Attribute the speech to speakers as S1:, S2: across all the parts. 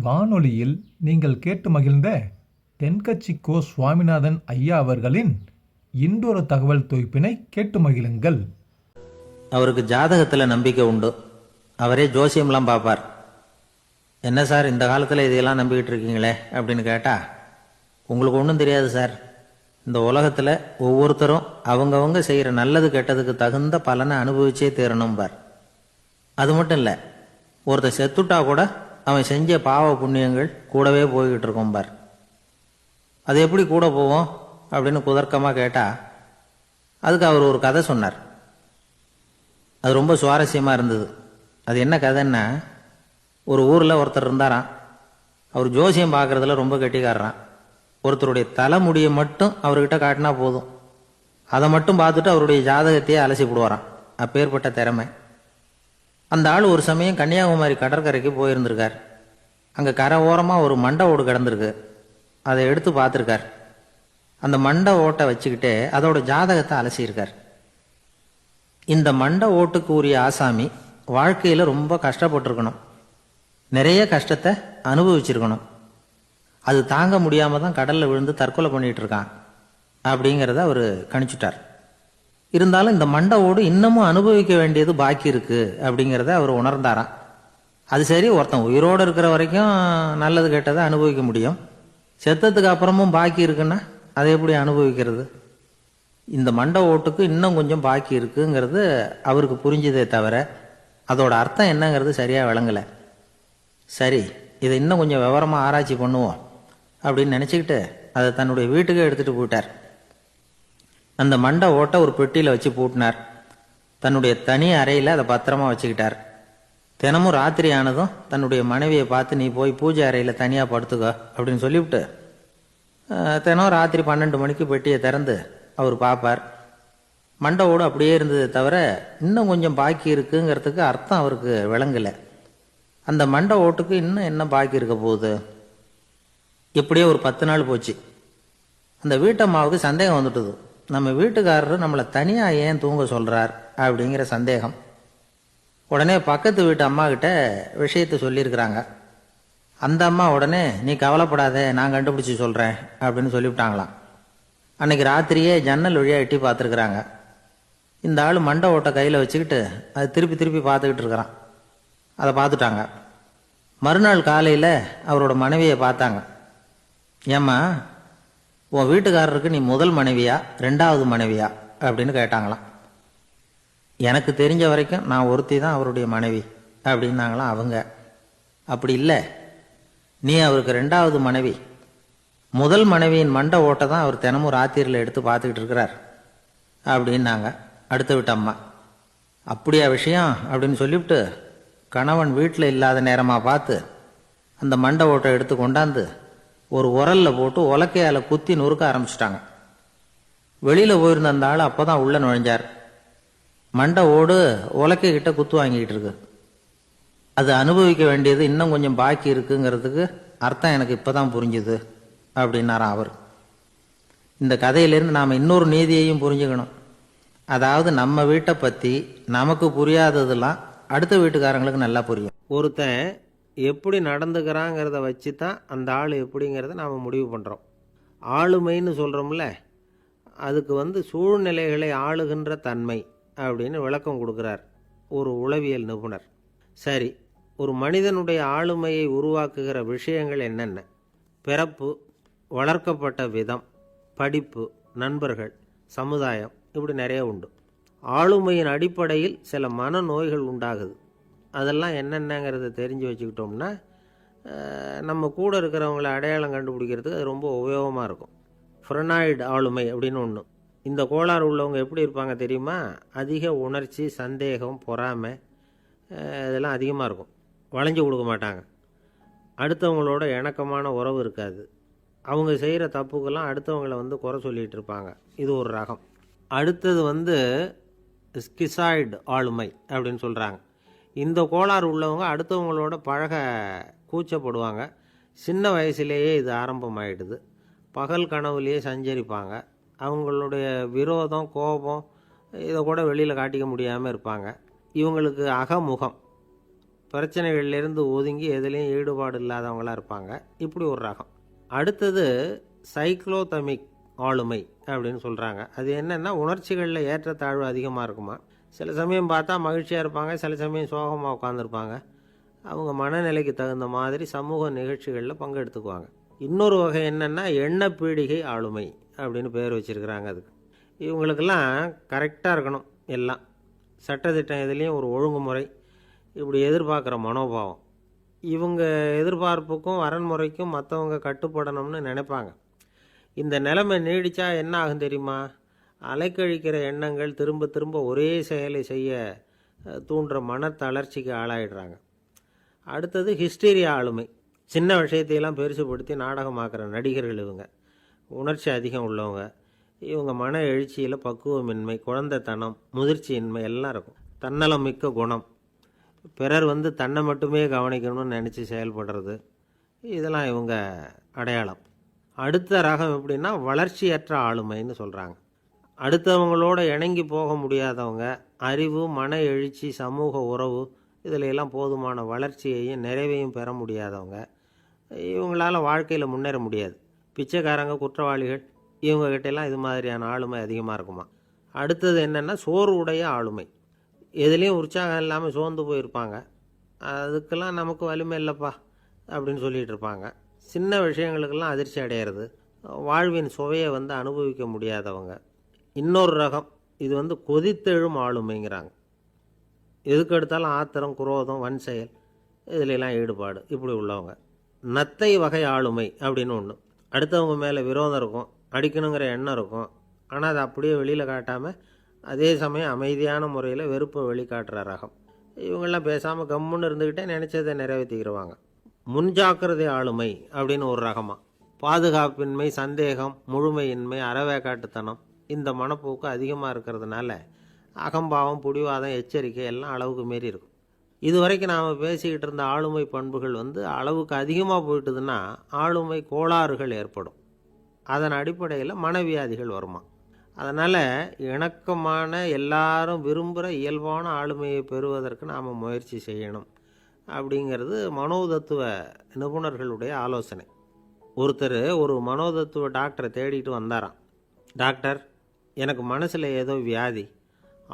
S1: வானொலியில் நீங்கள் கேட்டு மகிழ்ந்த தென்கட்சி கோ சுவாமிநாதன் ஐயா அவர்களின் இன்றொரு தகவல் தொகுப்பினை கேட்டு மகிழுங்கள்.
S2: அவருக்கு ஜாதகத்தில் நம்பிக்கை உண்டு. அவரே ஜோசியம்லாம் பார்ப்பார். என்ன சார் இந்த காலத்தில் இதையெல்லாம் நம்பிக்கிட்டு இருக்கீங்களே அப்படின்னு கேட்டால், உங்களுக்கு ஒன்றும் தெரியாது சார். இந்த உலகத்தில் ஒவ்வொருத்தரும் அவங்கவங்க செய்கிற நல்லது கெட்டதுக்கு தகுந்த பலனை அனுபவிச்சே தீரணும்பார். அது மட்டும் இல்லை, ஒருத்தர் செத்துட்டா கூட அவன் செஞ்ச பாவ புண்ணியங்கள் கூடவே போய்கிட்டு இருக்கோம்பார். அது எப்படி கூட போவோம் அப்படின்னு குதர்க்கமாக கேட்டால், அதுக்கு அவர் ஒரு கதை சொன்னார். அது ரொம்ப சுவாரஸ்யமாக இருந்தது. அது என்ன கதைன்னா, ஒரு ஊரில் ஒருத்தர் இருந்தாராம். அவர் ஜோசியம் பார்க்குறதுல ரொம்ப கெட்டிக்காரரான். ஒருத்தருடைய தலைமுடியை மட்டும் அவர்கிட்ட காட்டினா போதும், அதை மட்டும் பார்த்துட்டு அவருடைய ஜாதகத்தையே அலசி போடுவாராம். அப்பேற்பட்ட திறமை. அந்த ஆள் ஒரு சமயம் கன்னியாகுமரி கடற்கரைக்கு போயிருந்திருக்கார். அங்கே கரை ஓரமாக ஒரு மண்டை ஓடு கிடந்திருக்கு. அதை எடுத்து பார்த்துருக்கார். அந்த மண்டை ஓட்டை வச்சுக்கிட்டே அதோட ஜாதகத்தை அலசியிருக்கார். இந்த மண்டை ஓட்டுக்கு உரிய ஆசாமி வாழ்க்கையில் ரொம்ப கஷ்டப்பட்டிருக்கணும், நிறைய கஷ்டத்தை அனுபவிச்சிருக்கணும். அது தாங்க முடியாமல் தான் கடலில் விழுந்து தற்கொலை பண்ணிகிட்டு இருக்கான் அப்படிங்கிறத அவர் கணிச்சுட்டார். இருந்தாலும் இந்த மண்டை ஓடு இன்னமும் அனுபவிக்க வேண்டியது பாக்கி இருக்கு அப்படிங்கிறத அவர் உணர்ந்தாராம். அது சரி, ஒருத்தன் உயிரோடு இருக்கிற வரைக்கும் நல்லது கெட்டதை அனுபவிக்க முடியும், செத்ததுக்கு அப்புறமும் பாக்கி இருக்குன்னா அதை எப்படி அனுபவிக்கிறது? இந்த மண்டை ஓட்டுக்கு இன்னும் கொஞ்சம் பாக்கி இருக்குங்கிறது அவருக்கு புரிஞ்சதே தவிர அதோட அர்த்தம் என்னங்கிறது சரியாக விளங்கலை. சரி, இதை இன்னும் கொஞ்சம் விவரமாக ஆராய்ச்சி பண்ணுவோம் அப்படின்னு நினச்சிக்கிட்டு அதை தன்னுடைய வீட்டுக்கே எடுத்துகிட்டு போயிட்டார். அந்த மண்டை ஓட்டை ஒரு பெட்டியில் வச்சு பூட்டினார். தன்னுடைய தனி அறையில் அதை பத்திரமா வச்சுக்கிட்டார். தினமும் ராத்திரி ஆனதும் தன்னுடைய மனைவியை பார்த்து, நீ போய் பூஜை அறையில் தனியாக படுத்துக்கோ அப்படின்னு சொல்லிவிட்டு தினம் ராத்திரி 12 மணிக்கு பெட்டியை திறந்து அவர் பார்ப்பார். மண்டை ஓடு அப்படியே இருந்ததை தவிர இன்னும் கொஞ்சம் பாக்கி இருக்குங்கிறதுக்கு அர்த்தம் அவருக்கு விளங்கலை. அந்த மண்டை ஓட்டுக்கு இன்னும் என்ன பாக்கி இருக்க போகுது? எப்படியோ ஒரு 10 நாள் போச்சு. அந்த வீட்டம்மாவுக்கு சந்தேகம் வந்துட்டுது. நம்ம வீட்டுக்காரர் நம்மளை தனியாக ஏன் தூங்க சொல்கிறார் அப்படிங்கிற சந்தேகம். உடனே பக்கத்து வீட்டு அம்மா கிட்ட விஷயத்தை சொல்லியிருக்கிறாங்க. அந்த அம்மா உடனே, நீ கவலைப்படாத, நான் கண்டுபிடிச்சி சொல்கிறேன் அப்படின்னு சொல்லிவிட்டாங்களாம். அன்னைக்கு ராத்திரியே ஜன்னல் வழியாக எட்டி பார்த்துருக்குறாங்க. இந்த ஆள் மண்டை ஓட்டை கையில் வச்சுக்கிட்டு அது திருப்பி திருப்பி பார்த்துக்கிட்டு இருக்கிறான். அதை பார்த்துட்டாங்க. மறுநாள் காலையில் அவரோட மனைவியை பார்த்தாங்க. ஏம்மா, உன் வீட்டுக்காரருக்கு நீ முதல் மனைவியா 2வது மனைவியா அப்படின்னு கேட்டாங்களாம். எனக்கு தெரிஞ்ச வரைக்கும் நான் ஒருத்தி தான் அவருடைய மனைவி அப்படின்னாங்களாம் அவங்க. அப்படி இல்லை, நீ அவருக்கு 2வது மனைவி. முதல் மனைவியின் மண்டை ஓட்டை தான் அவர் தினமும் ராத்திரியில் எடுத்து பார்த்துக்கிட்டு இருக்கிறார் அப்படின்னாங்க அடுத்த வீட்டு அம்மா. அப்படியா விஷயம் அப்படின்னு சொல்லிவிட்டு கணவன் வீட்டில் இல்லாத நேரமாக பார்த்து அந்த மண்டை ஓட்டை எடுத்து கொண்டாந்து ஒரு உரல்ல போட்டு உலக்கையால் குத்தி நொறுக்க ஆரம்பிச்சிட்டாங்க. வெளியில் போயிருந்த அந்த ஆள் அப்போ தான் உள்ளே நுழைஞ்சார். மண்டை ஓடு உலக்கை கிட்ட குத்து வாங்கிக்கிட்டு இருக்கு. அது அனுபவிக்க வேண்டியது இன்னும் கொஞ்சம் பாக்கி இருக்குங்கிறதுக்கு அர்த்தம் எனக்கு இப்போ தான் புரிஞ்சுது அப்படின்னாராம் அவர். இந்த கதையிலேருந்து நாம் இன்னொரு நீதியையும் புரிஞ்சுக்கணும். அதாவது நம்ம வீட்டை பற்றி நமக்கு புரியாததெல்லாம் அடுத்த வீட்டுக்காரங்களுக்கு நல்லா புரியும். ஒருத்தன் எப்படி நடந்துக்கிறாங்கிறத வச்சு தான் அந்த ஆள் எப்படிங்கிறத நாம் முடிவு பண்ணுறோம். ஆளுமைன்னு சொல்கிறோம்ல, அதுக்கு சூழ்நிலைகளை ஆளுகின்ற தன்மை அப்படின்னு விளக்கம் கொடுக்குறார் ஒரு உளவியல் நிபுணர். சரி, ஒரு மனிதனுடைய ஆளுமையை உருவாக்குகிற விஷயங்கள் என்னென்ன? பிறப்பு, வளர்க்கப்பட்ட விதம், படிப்பு, நண்பர்கள், சமுதாயம், இப்படி நிறைய உண்டு. ஆளுமையின் அடிப்படையில் சில மனநோய்கள் உண்டாகுது. அதெல்லாம் என்னென்னங்கிறத தெரிஞ்சு வச்சுக்கிட்டோம்னா நம்ம கூட இருக்கிறவங்கள அடையாளம் கண்டுபிடிக்கிறதுக்கு அது ரொம்ப உபயோகமாக இருக்கும். ஃப்ரெனாய்டு ஆளுமை அப்படின்னு ஒன்று. இந்த கோளாறு உள்ளவங்க எப்படி இருப்பாங்க தெரியுமா? அதிக உணர்ச்சி, சந்தேகம், பொறாமை இதெல்லாம் அதிகமாக இருக்கும். வளைஞ்சு கொடுக்க மாட்டாங்க. அடுத்தவங்களோட இணக்கமான உறவு இருக்காது. அவங்க செய்கிற தப்புக்கெல்லாம் அடுத்தவங்களை குறை சொல்லிகிட்டு இருப்பாங்க. இது ஒரு ரகம். அடுத்தது ஸ்கிசாய்டு ஆளுமை அப்படின்னு சொல்கிறாங்க. இந்த கோளாறு உள்ளவங்க அடுத்தவங்களோட பழக கூச்சப்படுவாங்க. சின்ன வயசுலேயே இது ஆரம்பமாயிடுது. பகல் கனவுலேயே சஞ்சரிப்பாங்க. அவங்களுடைய விரோதம், கோபம் இதை கூட வெளியில் காட்டிக்க முடியாமல் இருப்பாங்க. இவங்களுக்கு அகமுகம் பிரச்சனைகள்லேருந்து ஒதுங்கி எதுலேயும் ஈடுபாடு இல்லாதவங்களாக இருப்பாங்க. இப்படி ஒரு ரகம். அடுத்தது சைக்ளோதமிக் ஆளுமை அப்படின்னு சொல்கிறாங்க. அது என்னென்னா உணர்ச்சிகளில் ஏற்றத்தாழ்வு அதிகமாக இருக்குமா. சில சமயம் பார்த்தா மகிழ்ச்சியாக இருப்பாங்க, சில சமயம் சோகமாக உட்காந்துருப்பாங்க. அவங்க மனநிலைக்கு தகுந்த மாதிரி சமூக நிகழ்ச்சிகளில் பங்கெடுத்துக்குவாங்க. இன்னொரு வகை என்னென்னா எண்ணப்பீடிகை ஆளுமை அப்படின்னு பேர் வச்சுருக்கிறாங்க. அதுக்கு இவங்களுக்கெல்லாம் கரெக்டாக இருக்கணும், எல்லாம் சட்டத்திட்டம் எதுலேயும் ஒரு ஒழுங்குமுறை, இப்படி எதிர்பார்க்குற மனோபாவம். இவங்க எதிர்பார்ப்புக்கும் வரன்முறைக்கும் மற்றவங்க கட்டுப்படணும்னு நினைப்பாங்க. இந்த நிலைமை நீடித்தா என்ன ஆகும் தெரியுமா? அலைக்கழிக்கிற எண்ணங்கள் திரும்ப திரும்ப ஒரே செயலை செய்ய தூண்டுற மன தளர்ச்சிக்கு ஆளாயிடுறாங்க. அடுத்தது ஹிஸ்டீரியா ஆளுமை. சின்ன விஷயத்தையெல்லாம் பெருசுப்படுத்தி நாடகமாக்குற நடிகர்கள் இவங்க. உணர்ச்சி அதிகம் உள்ளவங்க. இவங்க மன எழுச்சியில் பக்குவமின்மை, குழந்தைத்தனம், முதிர்ச்சியின்மை எல்லாம் இருக்கும். தன்னலம் மிக்க குணம், பிறர் தன்னை மட்டுமே கவனிக்கணும்னு நினச்சி செயல்படுறது, இதெல்லாம் இவங்க அடையாளம். அடுத்த ரகம் எப்படின்னா வளர்ச்சியற்ற ஆளுமைன்னு சொல்கிறாங்க. அடுத்தவங்களோட இணங்கி போக முடியாதவங்க, அறிவு, மன எழுச்சி, சமூக உறவு இதில் எல்லாம் போதுமான வளர்ச்சியையும் நிறைவையும் பெற முடியாதவங்க. இவங்களால் வாழ்க்கையில் முன்னேற முடியாது. பிச்சைக்காரங்க, குற்றவாளிகள், இவங்ககிட்டெல்லாம் இது மாதிரியான ஆளுமை அதிகமாக இருக்குமா. அடுத்தது என்னென்னா சோர்வுடைய ஆளுமை. எதுலேயும் உற்சாகம் இல்லாமல் சோர்ந்து போயிருப்பாங்க. அதுக்கெல்லாம் நமக்கு வலிமை இல்லைப்பா அப்படின்னு சொல்லிகிட்டு இருப்பாங்க. சின்ன விஷயங்களுக்கெல்லாம் அதிர்ச்சி அடையிறது, வாழ்வின் சுவையை அனுபவிக்க முடியாதவங்க. இன்னொரு ரகம் இது கொதித்தெழும் ஆளுமைங்கிறாங்க. எதுக்கு எடுத்தாலும் ஆத்திரம், குரோதம், வன் செயல் இதிலெல்லாம் ஈடுபாடு, இப்படி உள்ளவங்க. நத்தை வகை ஆளுமை அப்படின்னு ஒன்று. அடுத்தவங்க மேலே விரோதம் இருக்கும், அடிக்கணுங்கிற எண்ணம் இருக்கும். ஆனால் அதை அப்படியே வெளியில் காட்டாமல் அதே சமயம் அமைதியான முறையில் வெறுப்பை வெளிக்காட்டுற ரகம். இவங்கெல்லாம் பேசாமல் கம்முன்னு இருந்துக்கிட்டே நினச்சதை நிறைவேற்றிக்கிடுவாங்க. முன்ஜாக்கிரதை ஆளுமை அப்படின்னு ஒரு ரகமாக. பாதுகாப்பின்மை, சந்தேகம், முழுமையின்மை, அறவேக்காட்டுத்தனம் இந்த மனப்போக்கு அதிகமாக இருக்கிறதுனால அகம்பாவம், புடிவாதம், எச்சரிக்கை எல்லாம் அளவுக்கு மீறி இருக்கும். இதுவரைக்கும் நாம் பேசிக்கிட்டு இருந்த ஆளுமை பண்புகள் அளவுக்கு அதிகமாக போயிட்டுதுன்னா ஆளுமை கோளாறுகள் ஏற்படும். அதன் அடிப்படையில் மனவியாதிகள் வருமா. அதனால் இணக்கமான, எல்லாரும் விரும்புகிற இயல்பான ஆளுமையை பெறுவதற்கு நாம் முயற்சி செய்யணும் அப்படிங்கிறது மனோதத்துவ நிபுணர்களுடைய ஆலோசனை. ஒருத்தர் ஒரு மனோதத்துவ டாக்டரை தேடிட்டு வந்தாராம். டாக்டர், எனக்கு மனசில் ஏதோ வியாதி,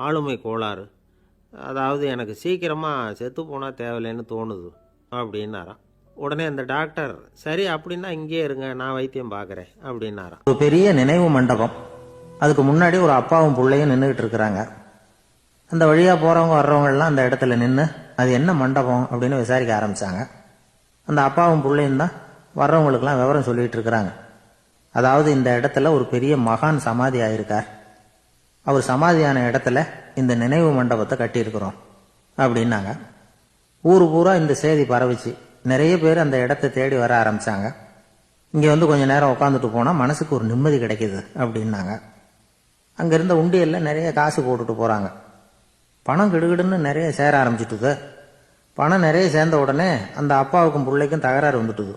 S2: ஆளுமை கோளாறு, அதாவது எனக்கு சீக்கிரமாக செத்து போனால் தேவையில்லைன்னு தோணுது அப்படின்னாராம். உடனே அந்த டாக்டர், சரி அப்படின்னா இங்கே இருங்க, நான் வைத்தியம் பார்க்குறேன் அப்படின்னாராம்.
S3: ஒரு பெரிய நினைவு மண்டபம், அதுக்கு முன்னாடி ஒரு அப்பாவும் பிள்ளையும் நின்றுக்கிட்டு இருக்கிறாங்க. அந்த வழியாக போகிறவங்க வர்றவங்கெல்லாம் அந்த இடத்துல நின்று அது என்ன மண்டபம் அப்படின்னு விசாரிக்க ஆரம்பித்தாங்க. அந்த அப்பாவும் பிள்ளையும் தான் வர்றவங்களுக்கெல்லாம் விவரம் சொல்லிகிட்டு இருக்கிறாங்க. அதாவது இந்த இடத்துல ஒரு பெரிய மகான் சமாதி ஆயிருக்கார், அவர் சமாதியான இடத்துல இந்த நினைவு மண்டபத்தை கட்டியிருக்கிறோம் அப்படின்னாங்க. ஊர் பூரா இந்த செய்தி பரவிச்சு. நிறைய பேர் அந்த இடத்தை தேடி வர ஆரம்பித்தாங்க. இங்கே கொஞ்சம் நேரம் உட்காந்துட்டு போனால் மனசுக்கு ஒரு நிம்மதி கிடைக்கிது அப்படின்னாங்க. அங்கே இருந்த உண்டியலில் நிறைய காசு போட்டுட்டு போகிறாங்க. பணம் கிடுகிடுன்னு நிறைய சேர ஆரம்பிச்சுட்டுது. பணம் நிறைய சேர்ந்த உடனே அந்த அப்பாவுக்கும் பிள்ளைக்கும் தகராறு வந்துட்டுது.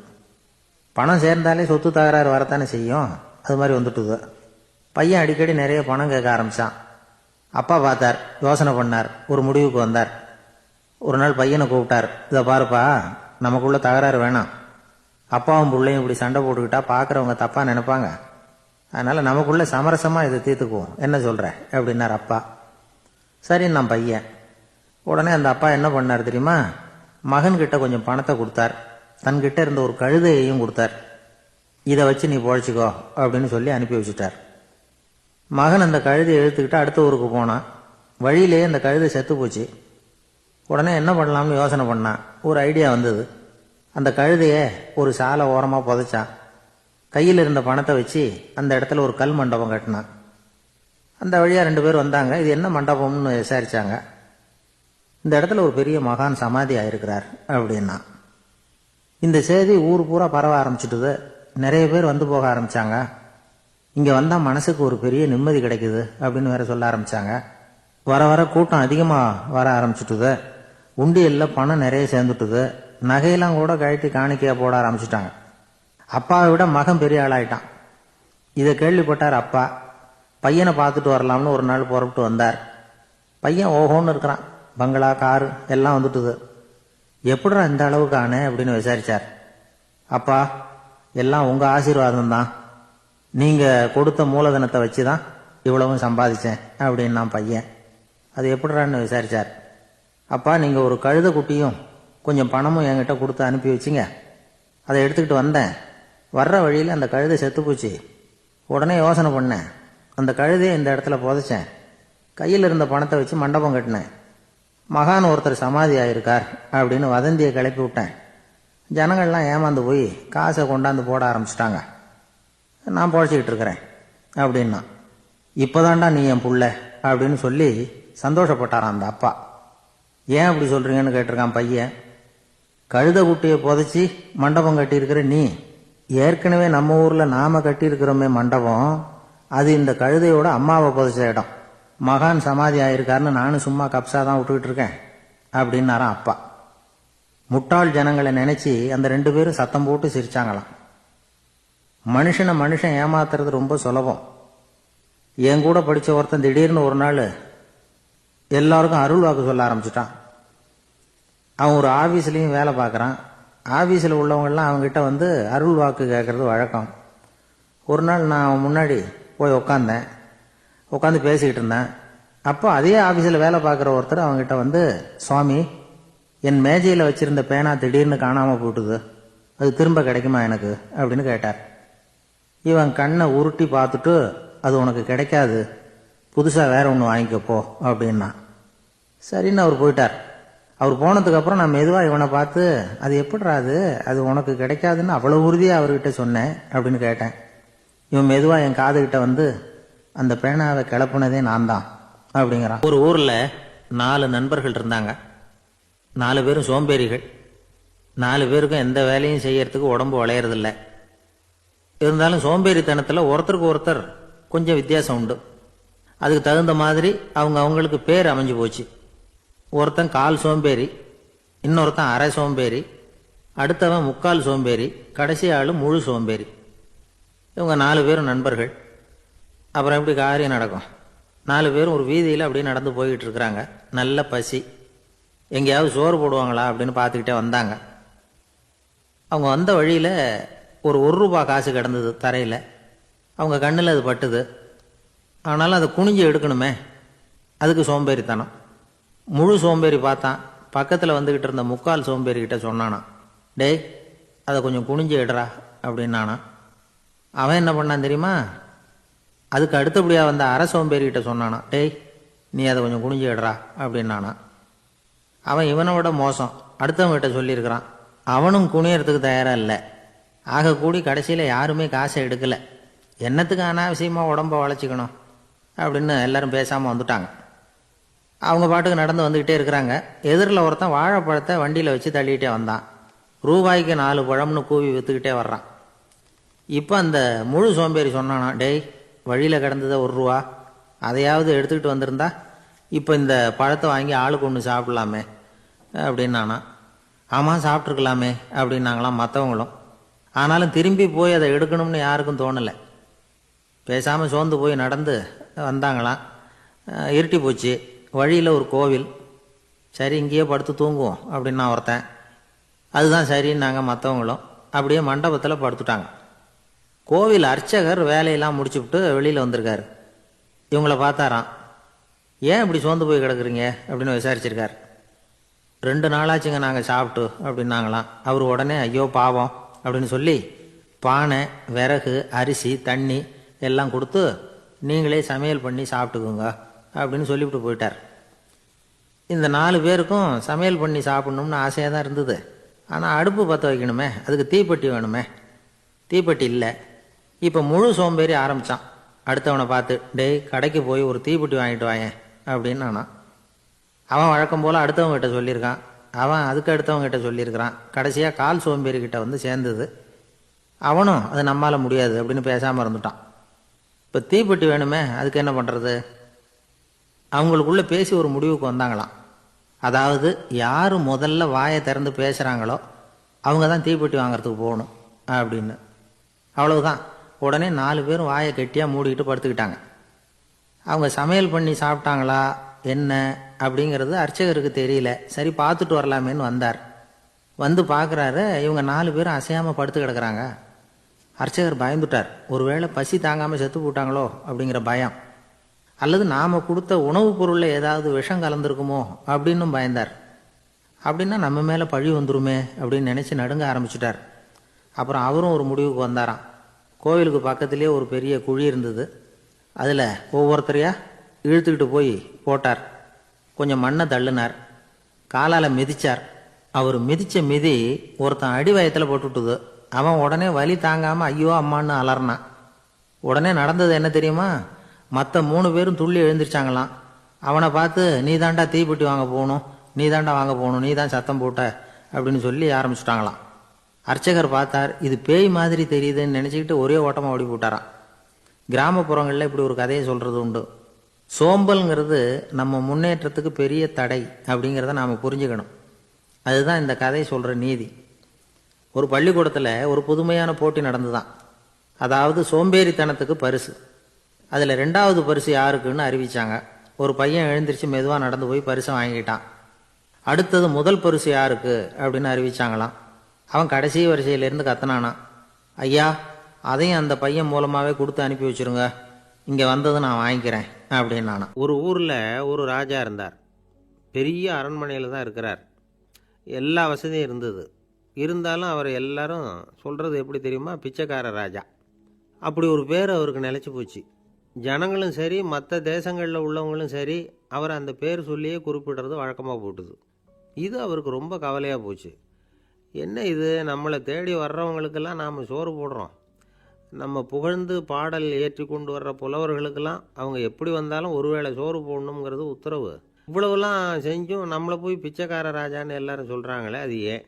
S3: பணம் சேர்ந்தாலே சொத்து தகராறு வரத்தானே செய்யும், அது மாதிரி வந்துட்டுது. பையன் அடிக்கடி நிறைய பணம் கேட்க ஆரம்பித்தான். அப்பா பார்த்தார், யோசனை பண்ணார், ஒரு முடிவுக்கு வந்தார். ஒரு நாள் பையனை கூப்பிட்டார், இதை பாருப்பா, நமக்குள்ள தகராறு வேணாம். அப்பாவும் பிள்ளையும் இப்படி சண்டை போட்டுக்கிட்டா பார்க்குறவங்க தப்பாக நினைப்பாங்க. அதனால் நமக்குள்ள சமரசமாக இதை தீர்த்துக்குவோம், என்ன சொல்கிற அப்படின்னார் அப்பா. சரி நான் பையன். உடனே அந்த அப்பா என்ன பண்ணார் தெரியுமா? மகன்கிட்ட கொஞ்சம் பணத்தை கொடுத்தார், தன்கிட்ட இருந்த ஒரு கழுதையையும் கொடுத்தார். இதை வச்சு நீ பொழைச்சிக்கோ அப்படின்னு சொல்லி அனுப்பி வச்சுட்டார். மகன் அந்த கழுதையை இழுத்துக்கிட்டு அடுத்த ஊருக்கு போனான். வழியிலேயே அந்த கழுதை செத்து போச்சு. உடனே என்ன பண்ணலாம்னு யோசனை பண்ணான். ஒரு ஐடியா வந்தது. அந்த கழுதையை ஒரு சாலை ஓரமாக புதைச்சான். கையில் இருந்த பணத்தை வச்சு அந்த இடத்துல ஒரு கல் மண்டபம் கட்டினான். அந்த வழியாக 2 பேர் வந்தாங்க. இது என்ன மண்டபம்னு விசாரிச்சாங்க. இந்த இடத்துல ஒரு பெரிய மகான் சமாதி ஆயிருக்கிறார் அப்படின்னா. இந்த செய்தி ஊர் பூரா பரவ ஆரம்பிச்சுட்டுது. நிறைய பேர் வந்து போக ஆரம்பித்தாங்க. இங்கே வந்தால் மனசுக்கு ஒரு பெரிய நிம்மதி கிடைக்குது அப்படின்னு வேற சொல்ல ஆரம்பித்தாங்க. வர வர கூட்டம் அதிகமாக வர ஆரம்பிச்சுட்டுது. உண்டியலில் பணம் நிறைய சேர்ந்துட்டுது. நகையெல்லாம் கூட கழட்டி காணிக்கையாக போட ஆரம்பிச்சுட்டாங்க. அப்பாவை விட மகன் பெரிய ஆளாயிட்டான். இதை கேள்விப்பட்டார் அப்பா. பையனை பார்த்துட்டு வரலாம்னு ஒரு நாள் புறப்பட்டு வந்தார். பையன் ஓஹோன்னு இருக்கிறான். பங்களா, காரு எல்லாம் வந்துட்டுது. எப்படிடா இந்த அளவுக்கு ஆனே அப்படின்னு விசாரிச்சார். அப்பா, எல்லாம் உங்கள் ஆசீர்வாதம் தான். நீங்கள் கொடுத்த மூலதனத்தை வச்சு தான் இவ்வளவும் சம்பாதிச்சேன் அப்படின்னு நான் பையன். அது எப்படிறான்னு விசாரிச்சார். அப்பா, நீங்கள் ஒரு கழுதை குட்டியும் கொஞ்சம் பணமும் என்கிட்ட கொடுத்து அனுப்பி வச்சிங்க. அதை எடுத்துக்கிட்டு வந்தேன். வர்ற வழியில் அந்த கழுதை செத்து போச்சு. உடனே யோசனை பண்ணேன், அந்த கழுதையை இந்த இடத்துல புதைச்சேன். கையில் இருந்த பணத்தை வச்சு மண்டபம் கட்டினேன். மகான் ஒருத்தர் சமாதி ஆயிருக்கார் அப்படின்னு வதந்தியை கிளப்பி விட்டேன். ஜனங்கள்லாம் ஏமாந்து போய் காசை கொண்டாந்து போட ஆரம்பிச்சிட்டாங்க. நான் பொழைச்சிக்கிட்டு இருக்கிறேன் அப்படின்னா. இப்போதான்டா நீ என் புள்ள அப்படின்னு சொல்லி சந்தோஷப்பட்டாரான் அந்த அப்பா. ஏன் அப்படி சொல்றீங்கன்னு கேட்டிருக்கான் பையன். கழுத குட்டியை புதைச்சி மண்டபம் கட்டியிருக்கிற நீ, ஏற்கனவே நம்ம ஊரில் நாம கட்டியிருக்கிறோமே மண்டபம், அது இந்த கழுதையோட அம்மாவை புதைச்ச இடம். மகான் சமாதி ஆயிருக்காருன்னு நானும் சும்மா கப்ஸா தான் விட்டுக்கிட்டு இருக்கேன் அப்படின்னாரான் அப்பா. முட்டாள் ஜனங்களை நினைச்சு அந்த 2 பேரும் சத்தம் போட்டு சிரிச்சாங்களாம். மனுஷன் ஏமாத்துறது ரொம்ப சுலபம். என் கூட படித்த ஒருத்தன் திடீர்னு ஒரு நாள் எல்லாருக்கும் அருள் வாக்கு சொல்ல ஆரம்பிச்சிட்டான். அவன் ஒரு ஆஃபீஸ்லேயும் வேலை பார்க்குறான். ஆஃபீஸில் உள்ளவங்கெல்லாம் அவங்ககிட்ட வந்து அருள் வாக்கு கேட்கறது வழக்கம். ஒரு நாள் நான் அவன் முன்னாடி போய் உட்காந்து பேசிக்கிட்டு இருந்தேன். அப்போ அதே ஆஃபீஸில் வேலை பார்க்குற ஒருத்தர் அவங்ககிட்ட வந்து, சுவாமி, என் மேஜையில் வச்சுருந்த பேனா திடீர்னு காணாமல் போட்டுது, அது திரும்ப கிடைக்குமா எனக்கு அப்படின்னு கேட்டார். இவன் கண்ணை உருட்டி பார்த்துட்டு, அது உனக்கு கிடைக்காது, புதுசாக வேற ஒன்று வாங்கிக்கப்போ அப்படின்னா. சரின்னு அவர் போயிட்டார். அவர் போனதுக்கப்புறம் நான் மெதுவாக இவனை பார்த்து, அது எப்படிறாது, அது உனக்கு கிடைக்காதுன்னு அவ்வளோ உறுதியாக அவர்கிட்ட சொன்னேன் அப்படின்னு கேட்டேன். இவன் மெதுவாக என் காதுகிட்ட வந்து, அந்த பேனாவை கிளப்புனதே நான் தான் அப்படிங்கிறான்.
S2: ஒரு ஊரில் 4 நண்பர்கள் இருந்தாங்க. 4 பேரும் சோம்பேறிகள். 4 பேருக்கும் எந்த வேலையும் செய்யறதுக்கு உடம்பு வளையறதில்லை. இருந்தாலும் சோம்பேறித்தனத்தில் ஒருத்தருக்கு ஒருத்தர் கொஞ்சம் வித்தியாசம் உண்டு. அதுக்கு தகுந்த மாதிரி அவங்களுக்கு பேர் அமைஞ்சு போச்சு. ஒருத்தன் கால் சோம்பேறி, இன்னொருத்தன் அரை சோம்பேறி, அடுத்தவன் முக்கால் சோம்பேறி, கடைசி ஆள் முழு சோம்பேறி. இவங்க 4 பேரும் நண்பர்கள். அப்புறம் எப்படி காரியம் நடக்கும்? 4 பேரும் ஒரு வீதியில் அப்படியே நடந்து போய்கிட்டு இருக்கிறாங்க. நல்ல பசி. எங்கேயாவது சோறு போடுவாங்களா அப்படின்னு பார்த்துக்கிட்டே வந்தாங்க. அவங்க வந்த வழியில் ஒரு ₹1 காசு கிடந்தது தரையில். அவங்க கண்ணில் அது பட்டுது. ஆனாலும் அதை குனிஞ்சு எடுக்கணுமே, அதுக்கு சோம்பேறித்தனம். முழு சோம்பேறி பார்த்தான். பக்கத்தில் வந்துக்கிட்டு இருந்த முக்கால் சோம்பேறிக்கிட்ட சொன்னானா, டேய், அதை கொஞ்சம் குனிஞ்சு எடுறா அப்படின்னானா. அவன் என்ன பண்ணான் தெரியுமா? அதுக்கு அடுத்தபடியாக வந்த அரை சோம்பேறிக்கிட்ட சொன்னானா, டேய், நீ அதை கொஞ்சம் குனிஞ்சு எடுறா அப்படின்னானா. அவன் இவனை விட மோசம். அடுத்தவங்கிட்ட சொல்லியிருக்கிறான். அவனும் குனியறதுக்கு தயாராக இல்லை. ஆக கூடி கடைசியில் யாருமே காசை எடுக்கலை. என்னத்துக்கு அனாவசியமாக உடம்ப வளைச்சிக்கணும் அப்படின்னு எல்லாரும் பேசாமல் வந்துட்டாங்க. அவங்க பாட்டுக்கு நடந்து வந்துக்கிட்டே இருக்கிறாங்க. எதிரில் ஒருத்தன் வாழைப்பழத்தை வண்டியில் வச்சு தள்ளிக்கிட்டே வந்தான். ரூபாய்க்கு 4 பழம்னு கூவி விற்றுக்கிட்டே வர்றான். இப்போ அந்த முழு சோம்பேறி சொன்னானா, டேய், வழியில் கிடந்ததை ₹1, அதையாவது எடுத்துக்கிட்டு வந்திருந்தா இப்போ இந்த பழத்தை வாங்கி ஆளுக்கு ஒன்று சாப்பிடலாமே அப்படின்னானா. ஆமாம், சாப்பிட்ருக்கலாமே அப்படின்னாங்களாம் மற்றவங்களும். ஆனாலும் திரும்பி போய் அதை எடுக்கணும்னு யாருக்கும் தோணலை. பேசாமல் சோர்ந்து போய் நடந்து வந்தாங்களாம். இருட்டி போச்சு. வழியில் ஒரு கோவில். சரி, இங்கேயே படுத்து தூங்குவோம் அப்படின்னா ஒருத்தன். அதுதான் சரின்னாங்க மற்றவங்களும். அப்படியே மண்டபத்தில் படுத்துட்டாங்க. கோவில் அர்ச்சகர் வேலையெல்லாம் முடிச்சுவிட்டு வெளியில் வந்திருக்காரு. இவங்கள பார்த்தாராம். ஏன் இப்படி சோர்ந்து போய் கிடக்குறீங்க அப்படின்னு விசாரிச்சிருக்கார். 2 நாளாச்சுங்க நாங்கள் சாப்பிட்டு அப்படின்னாங்களாம். அவர் உடனே, ஐயோ பாவம் அப்படின்னு சொல்லி பானை, விறகு, அரிசி, தண்ணி எல்லாம் கொடுத்து, நீங்களே சமையல் பண்ணி சாப்பிட்டுக்குங்க அப்படின்னு சொல்லிவிட்டு போயிட்டார். இந்த 4 பேருக்கும் சமையல் பண்ணி சாப்பிட்ணும்னு ஆசையாக தான் இருந்தது. ஆனால் அடுப்பு பற்ற வைக்கணுமே, அதுக்கு தீப்பெட்டி வேணுமே. தீப்பெட்டி இல்லை. இப்போ முழு சோம்பேறி ஆரம்பித்தான். அடுத்தவனை பார்த்து, டேய், கடைக்கு போய் ஒரு தீப்பெட்டி வாங்கிட்டு வாயேன் அப்படின்னு நானான். அவன் வழக்கம் போல் அடுத்தவங்ககிட்ட சொல்லியிருக்கான். அவன் அதுக்கு அடுத்தவங்ககிட்ட சொல்லியிருக்கிறான். கடைசியாக கால் சோம்பேறிக்கிட்ட வந்து சேர்ந்தது. அவனும் அது நம்மால் முடியாது அப்படின்னு பேசாமல் இருந்துட்டான். இப்போ தீப்பெட்டி வேணுமே, அதுக்கு என்ன பண்ணுறது? அவங்களுக்குள்ளே பேசி ஒரு முடிவுக்கு வந்தாங்களாம். அதாவது யார் முதல்ல வாயை திறந்து பேசுகிறாங்களோ அவங்க தான் தீப்பெட்டி வாங்கிறதுக்கு போகணும் அப்படின்னு. அவ்வளவுதான். உடனே 4 பேரும் வாயை கெட்டியாக மூடிக்கிட்டு படுத்துக்கிட்டாங்க. அவங்க சமையல் பண்ணி சாப்பிட்டாங்களா என்ன அப்படிங்கிறது அர்ச்சகருக்கு தெரியல. சரி, பார்த்துட்டு வரலாமேன்னு வந்தார்.
S3: வந்து பார்க்குறாரு, இவங்க 4 பேரும் அசையாமல் படுத்து கிடக்குறாங்க. அர்ச்சகர் பயந்துட்டார். ஒருவேளை பசி தாங்காமல் செத்து போட்டாங்களோ அப்படிங்கிற பயம், அல்லது நாம் கொடுத்த உணவுப் பொருளில் ஏதாவது விஷம் கலந்துருக்குமோ அப்படின்னும் பயந்தார். அப்படின்னா நம்ம மேலே பழி வந்துருமே அப்படின்னு நினச்சி நடுங்க ஆரம்பிச்சிட்டார். அப்புறம் அவரும் ஒரு முடிவுக்கு வந்தாராம். கோவிலுக்கு பக்கத்துலேயே ஒரு பெரிய குழி இருந்தது. அதில் ஒவ்வொருத்தரையா இழுத்துக்கிட்டு போய் போட்டார். கொஞ்சம் மண்ணை தள்ளினார். காலால் மிதிச்சார். அவர் மிதித்த மிதி ஒருத்தன் அடி வயத்தில் போட்டுவிட்டுது. அவன் உடனே வலி தாங்காமல் ஐயோ அம்மான்னு அலறினான். உடனே நடந்தது என்ன தெரியுமா? மற்ற 3 பேரும் துள்ளி எழுந்திரிச்சாங்களாம். அவனை பார்த்து நீ தாண்டா தீப்பெட்டி வாங்க போகணும், நீ தாண்டா வாங்க போகணும், நீ தான் சத்தம் போட்ட அப்படின்னு சொல்லி ஆரம்பிச்சுட்டாங்களாம். அர்ச்சகர் பார்த்தார். இது பேய் மாதிரி தெரியுதுன்னு நினச்சிக்கிட்டு ஒரே ஓட்டமாக ஓடி போட்டாராம். கிராமப்புறங்களில் இப்படி ஒரு கதையை சொல்கிறது உண்டு. சோம்பல்ங்கிறது நம்ம முன்னேற்றத்துக்கு பெரிய தடை அப்படிங்கிறத நாம் புரிஞ்சுக்கணும். அதுதான் இந்த கதை சொல்கிற நீதி. ஒரு பள்ளிக்கூடத்தில் ஒரு புதுமையான போட்டி நடந்துதான். அதாவது சோம்பேறித்தனத்துக்கு பரிசு. அதில் 2வது பரிசு யாருக்குன்னு அறிவிச்சாங்க. ஒரு பையன் எழுந்திரிச்சு மெதுவாக நடந்து போய் பரிசை வாங்கிட்டான். அடுத்தது முதல் பரிசு யாருக்கு அப்படின்னு அறிவிச்சாங்களாம். அவன் கடைசி வரிசையிலேருந்து கத்துனானா, ஐயா அதையும் அந்த பையன் மூலமாகவே கொடுத்து அனுப்பி வச்சுருங்க, இங்கே வந்தது நான் வாங்கிக்கிறேன் அப்படின்னு. ஒரு ஊரில் ஒரு ராஜா இருந்தார். பெரிய அரண்மனையில் தான் இருக்கிறார். எல்லா வசதியும் இருந்தது. இருந்தாலும் அவர் எல்லாரும் சொல்கிறது எப்படி தெரியுமா? பிச்சைக்கார ராஜா. அப்படி ஒரு பேர் அவருக்கு நிலச்சி போச்சு. ஜனங்களும் சரி, மற்ற தேசங்களில் உள்ளவங்களும் சரி, அவர் அந்த பேர் சொல்லியே குறிப்பிடுறது வழக்கமாக போட்டுது. இது அவருக்கு ரொம்ப கவலையாக போச்சு. என்ன இது, நம்மளை தேடி வர்றவங்களுக்கெல்லாம் நாம் சோறு போடுறோம், நம்ம புகழ்ந்து பாடல் ஏற்றி கொண்டு வர்ற புலவர்களுக்கெல்லாம் அவங்க எப்படி வந்தாலும் ஒருவேளை சோறு போடணுங்கிறது உத்தரவு. இவ்வளவுலாம் செஞ்சும் நம்மளை போய் பிச்சைக்கார ராஜான்னு எல்லாரும் சொல்கிறாங்களே, அது ஏன்,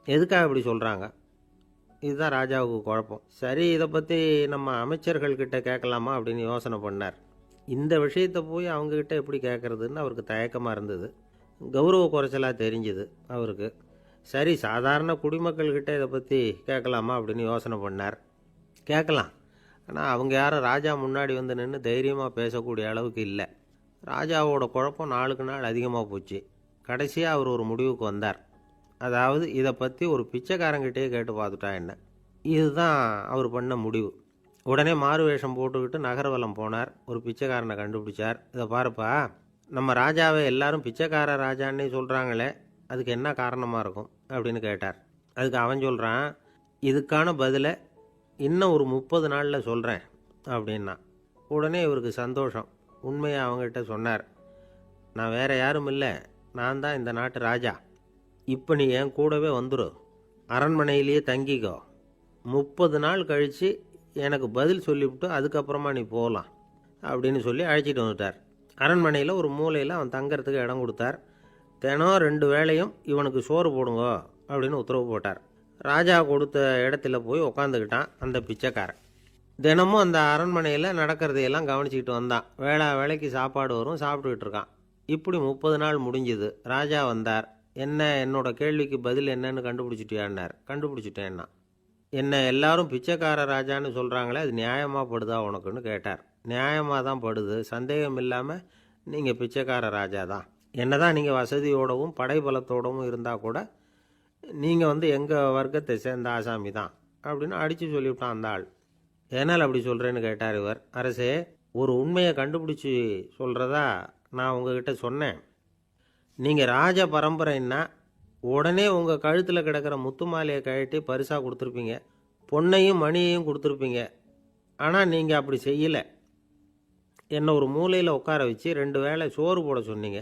S3: எதுக்காக இப்படி சொல்கிறாங்க? இதுதான் ராஜாவுக்கு குழப்பம். சரி, இதை பற்றி நம்ம அமைச்சர்கள்கிட்ட கேட்கலாமா அப்படின்னு யோசனை பண்ணார். இந்த விஷயத்தை போய் அவங்கக்கிட்ட எப்படி கேட்குறதுன்னு அவருக்கு தயக்கமாக இருந்தது. கௌரவ குறைச்சலாக தெரிஞ்சுது அவருக்கு. சரி, சாதாரண குடிமக்கள்கிட்ட இதை பற்றி கேட்கலாமா அப்படின்னு யோசனை பண்ணார். கேட்கலாம். ஆனால் அவங்க யாரும் ராஜா முன்னாடி வந்து நின்று தைரியமாக பேசக்கூடிய அளவுக்கு இல்லை. ராஜாவோட குழப்பம் நாளுக்கு நாள் அதிகமாக போச்சு. கடைசியாக அவர் ஒரு முடிவுக்கு வந்தார். அதாவது இதை பற்றி ஒரு பிச்சைக்காரங்கிட்டே கேட்டு பார்த்துட்டா என்ன. இதுதான் அவர் பண்ண முடிவு. உடனே மாறு வேஷம் போட்டுக்கிட்டு நகர்வலம் போனார். ஒரு பிச்சைக்காரனை கண்டுபிடிச்சார். இதை பாருப்பா, நம்ம ராஜாவை எல்லாரும் பிச்சைக்கார ராஜான்னே சொல்கிறாங்களே, அதுக்கு என்ன காரணமாக இருக்கும் அப்படின்னு கேட்டார். அதுக்கு அவன் சொல்கிறான், இதுக்கான பதிலை இன்னும் ஒரு 30 நாளில் சொல்கிறேன் அப்படின்னா. உடனே இவருக்கு சந்தோஷம். உண்மையை அவங்ககிட்ட சொன்னார். நான் வேறு யாரும் இல்லை, நான் தான் இந்த நாட்டு ராஜா. இப்போ நீ என் கூடவே வந்துடு, அரண்மனையிலேயே தங்கிக்கோ. 30 நாள் கழித்து எனக்கு பதில் சொல்லிவிட்டு அதுக்கப்புறமா நீ போகலாம் அப்படின்னு சொல்லி அழைச்சிட்டு வந்துட்டார். அரண்மனையில் ஒரு மூலையில் அவன் தங்கறதுக்கு இடம் கொடுத்தார். தினம் 2 வேளையும் இவனுக்கு சோறு போடுங்க அப்படின்னு உத்தரவு போட்டார். ராஜா கொடுத்த இடத்துல போய் உக்காந்துக்கிட்டான் அந்த பிச்சைக்காரன். தினமும் அந்த அரண்மனையில் நடக்கிறதையெல்லாம் கவனிச்சிக்கிட்டு வந்தான். வேளைக்கு சாப்பாடு வரும், சாப்பிட்டுக்கிட்டு இருக்கான். இப்படி 30 நாள் முடிஞ்சுது. ராஜா வந்தார். என்ன, என்னோட கேள்விக்கு பதில் என்னன்னு கண்டுபிடிச்சிட்டியான்னார். கண்டுபிடிச்சிட்டேன்னா. என்ன எல்லாரும் பிச்சைக்கார ராஜான்னு சொல்கிறாங்களே, அது நியாயமாக படுதா உனக்குன்னு கேட்டார். நியாயமாக தான் படுது, சந்தேகம் இல்லாமல் நீங்கள் பிச்சைக்கார ராஜா தான். என்ன தான் நீங்கள் வசதியோடவும் படைபலத்தோடவும் இருந்தால் கூட நீங்கள் எங்கள் வர்க்கத்தை சேர்ந்த ஆசாமி தான் அப்படின்னு அடித்து சொல்லிவிட்டான் அந்த ஆள். ஏனால் அப்படி சொல்கிறேன்னு கேட்டார் இவர். அரசே, ஒரு உண்மையை கண்டுபிடிச்சி சொல்கிறதா நான் உங்ககிட்ட சொன்னேன். நீங்கள் ராஜ பரம்பரைன்னா உடனே உங்கள் கழுத்தில் கிடக்கிற முத்து மாலையை கழட்டி பரிசாக கொடுத்துருப்பீங்க, பொன்னையும் மணியையும் கொடுத்துருப்பீங்க. ஆனால் நீங்கள் அப்படி செய்யலை. என்னை ஒரு மூலையில் உட்கார வச்சு 2 வேளை சோறு போட சொன்னீங்க.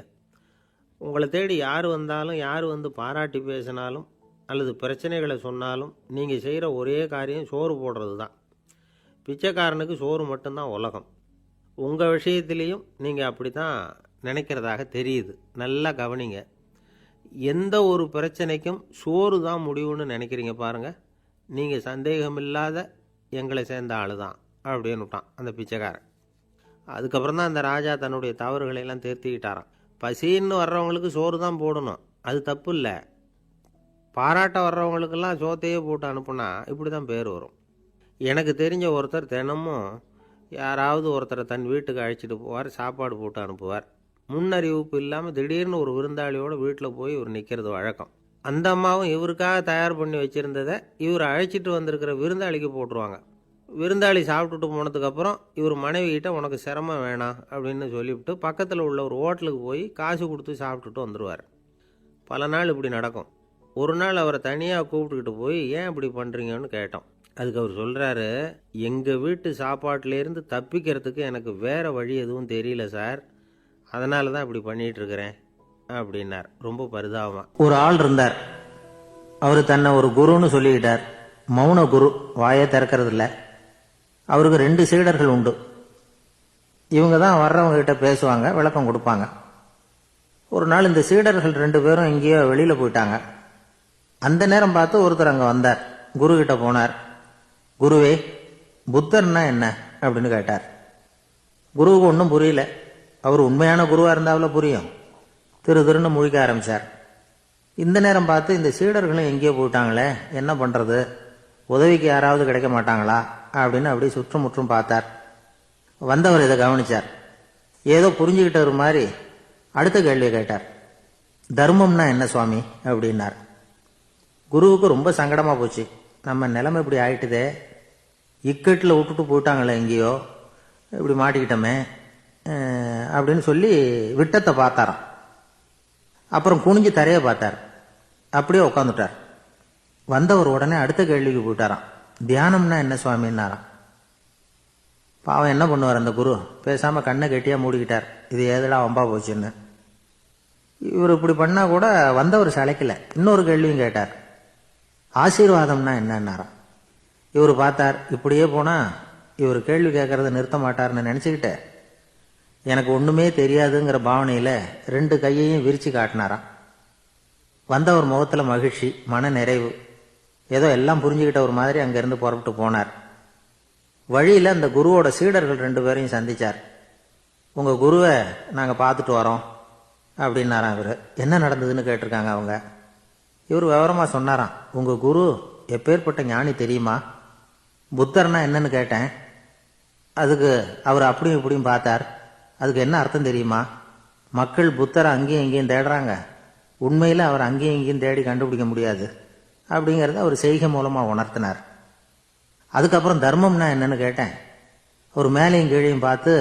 S3: உங்களை தேடி யார் வந்தாலும், யார் வந்து பாராட்டி பேசினாலும் அல்லது பிரச்சனைகளை சொன்னாலும் நீங்கள் செய்கிற ஒரே காரியம் சோறு போடுறது தான். பிச்சைக்காரனுக்கு சோறு மட்டும்தான் உலகம். உங்கள் விஷயத்திலையும் நீங்கள் அப்படி தான் நினைக்கிறதாக தெரியுது. நல்லா கவனிங்க. எந்த ஒரு பிரச்சனைக்கும் சோறு தான் முடிவுன்னு நினைக்கிறீங்க பாருங்கள். நீங்கள் சந்தேகமில்லாத எங்களை சேர்ந்த ஆள் தான் அப்படின்னு விட்டான் அந்த பிச்சைக்காரன். அதுக்கப்புறம் தான் அந்த ராஜா தன்னுடைய தவறுகளையெல்லாம் திருத்திக்கிட்டாராம். பசின்னு வர்றவங்களுக்கு சோறு தான் போடணும், அது தப்பு இல்லை. பாராட்ட வர்றவங்களுக்கெல்லாம் சோத்தையே போட்டு அனுப்புனா இப்படி தான் பேர் வரும். எனக்கு தெரிஞ்ச ஒருத்தர் தினமும் யாராவது ஒருத்தரை தன் வீட்டுக்கு அழைச்சிட்டு போவார், சாப்பாடு போட்டு அனுப்புவார். முன்னறிவிப்பு இல்லாமல் திடீர்னு ஒரு விருந்தாளியோட வீட்டில் போய் ஒரு நிற்கிறது வழக்கம்.
S2: அந்த அம்மாவும் இவருக்காக தயார் பண்ணி வச்சுருந்ததை இவர் அழைச்சிட்டு வந்திருக்கிற விருந்தாளிக்கு போட்டுருவாங்க. விருந்தாளி சாப்பிட்டுட்டு போனதுக்கப்புறம் இவர் மனைவி கிட்ட உனக்கு சிரமம் வேணாம் அப்படின்னு சொல்லிவிட்டு பக்கத்தில் உள்ள ஒரு ஹோட்டலுக்கு போய் காசு கொடுத்து சாப்பிட்டுட்டு வந்துடுவார். பல நாள் இப்படி நடக்கும். ஒரு நாள் அவரை தனியாக கூப்பிட்டுக்கிட்டு போய் ஏன் இப்படி பண்ணுறீங்கன்னு கேட்டோம். அதுக்கு அவர் சொல்கிறாரு, எங்கள் வீட்டு சாப்பாட்டிலேருந்து தப்பிக்கிறதுக்கு எனக்கு வேறு வழி எதுவும் தெரியல சார், அதனால தான் இப்படி பண்ணிகிட்ருக்கிறேன் அப்படின்னார் ரொம்ப பரிதாபமாக.
S3: ஒரு ஆள் இருந்தார். அவர் தன்னை ஒரு குருன்னு சொல்லிக்கிட்டார். மௌன குரு, வாயை திறக்கிறது இல்லை. அவருக்கு 2 சீடர்கள் உண்டு. இவங்க தான் வர்றவங்க கிட்ட பேசுவாங்க, விளக்கம் கொடுப்பாங்க. ஒரு நாள் இந்த சீடர்கள் 2 பேரும் எங்கேயோ வெளியில் போயிட்டாங்க. அந்த நேரம் பார்த்து ஒருத்தர் அங்கே வந்தார். குரு கிட்ட போனார். குருவே, புத்தர்னா என்ன அப்படின்னு கேட்டார். குருவுக்கு ஒன்றும் புரியல. அவர் உண்மையான குருவாக இருந்தாவில் புரியும். திருன்னு முழிக்க ஆரம்பித்தார். இந்த நேரம் பார்த்து இந்த சீடர்களும் எங்கேயோ போயிட்டாங்களே, என்ன பண்ணுறது, உதவிக்கு யாராவது கிடைக்க மாட்டாங்களா அப்படின்னு அப்படி சுற்றுமுற்றும் பார்த்தார். வந்தவர் இதை கவனிச்சார். ஏதோ புரிஞ்சுக்கிட்டவர் மாதிரி அடுத்த கேள்வியை கேட்டார். தர்மம்னா என்ன சுவாமி அப்படின்னார். குருவுக்கு ரொம்ப சங்கடமாக போச்சு. நம்ம நிலைமை இப்படி ஆயிட்டுதே, இக்கட்டில் விட்டுட்டு போயிட்டாங்களே எங்கேயோ, இப்படி மாட்டிக்கிட்டோமே அப்படின்னு சொல்லி விட்டத்தை பார்த்தாராம். அப்புறம் குனிஞ்சு தரையை பார்த்தார். அப்படியே உட்காந்துட்டார். வந்தவர் உடனே அடுத்த கேள்விக்கு போயிட்டாராம். தியானம்னா என்ன சுவாமின்னாராம். பாவம் என்ன பண்ணுவார் அந்த குரு, பேசாமல் கண்ணை கெட்டியாக மூடிக்கிட்டார். இது ஏதெல்லாம் வம்பா போச்சுன்னு. இவர் இப்படி பண்ணால் கூட வந்தவர் சளைக்கல. இன்னொரு கேள்வியும் கேட்டார். ஆசீர்வாதம்னா என்னன்னாராம். இவர் பார்த்தார். இப்படியே போனால் இவர் கேள்வி கேட்கறத நிறுத்த மாட்டார்னு நினச்சிக்கிட்டு எனக்கு ஒன்றுமே தெரியாதுங்கிற பாவனையில் 2 கையையும் விரித்து காட்டினாராம். வந்தவர் முகத்தில் மகிழ்ச்சி, மன நிறைவு, ஏதோ எல்லாம் புரிஞ்சுக்கிட்ட ஒரு மாதிரி அங்கேருந்து புறப்பட்டு போனார். வழியில் அந்த குருவோட சீடர்கள் 2 பேரையும் சந்தித்தார். உங்கள் குருவை நாங்கள் பார்த்துட்டு வரோம் அப்படின்னாராம். இவர் என்ன நடந்ததுன்னு கேட்டிருக்காங்க அவங்க. இவர் விவரமாக சொன்னாராம். உங்கள் குரு எப்பேற்பட்ட ஞானி தெரியுமா, புத்தர்னா என்னன்னு கேட்டேன். அதுக்கு அவர் அப்படியும் இப்படியும் பார்த்தார். அதுக்கு என்ன அர்த்தம் தெரியுமா, மக்கள் புத்தரை அங்கேயும் இங்கேயும் தேடுறாங்க, உண்மையில் அவர் அங்கேயும் இங்கேயும் தேடி கண்டுபிடிக்க முடியாது அப்படிங்கிறத அவர் செய்கை மூலமாக உணர்த்தினார். அதுக்கப்புறம் தர்மம்னா என்னன்னு கேட்டேன். ஒரு மேலையும் கீழையும் பார்த்து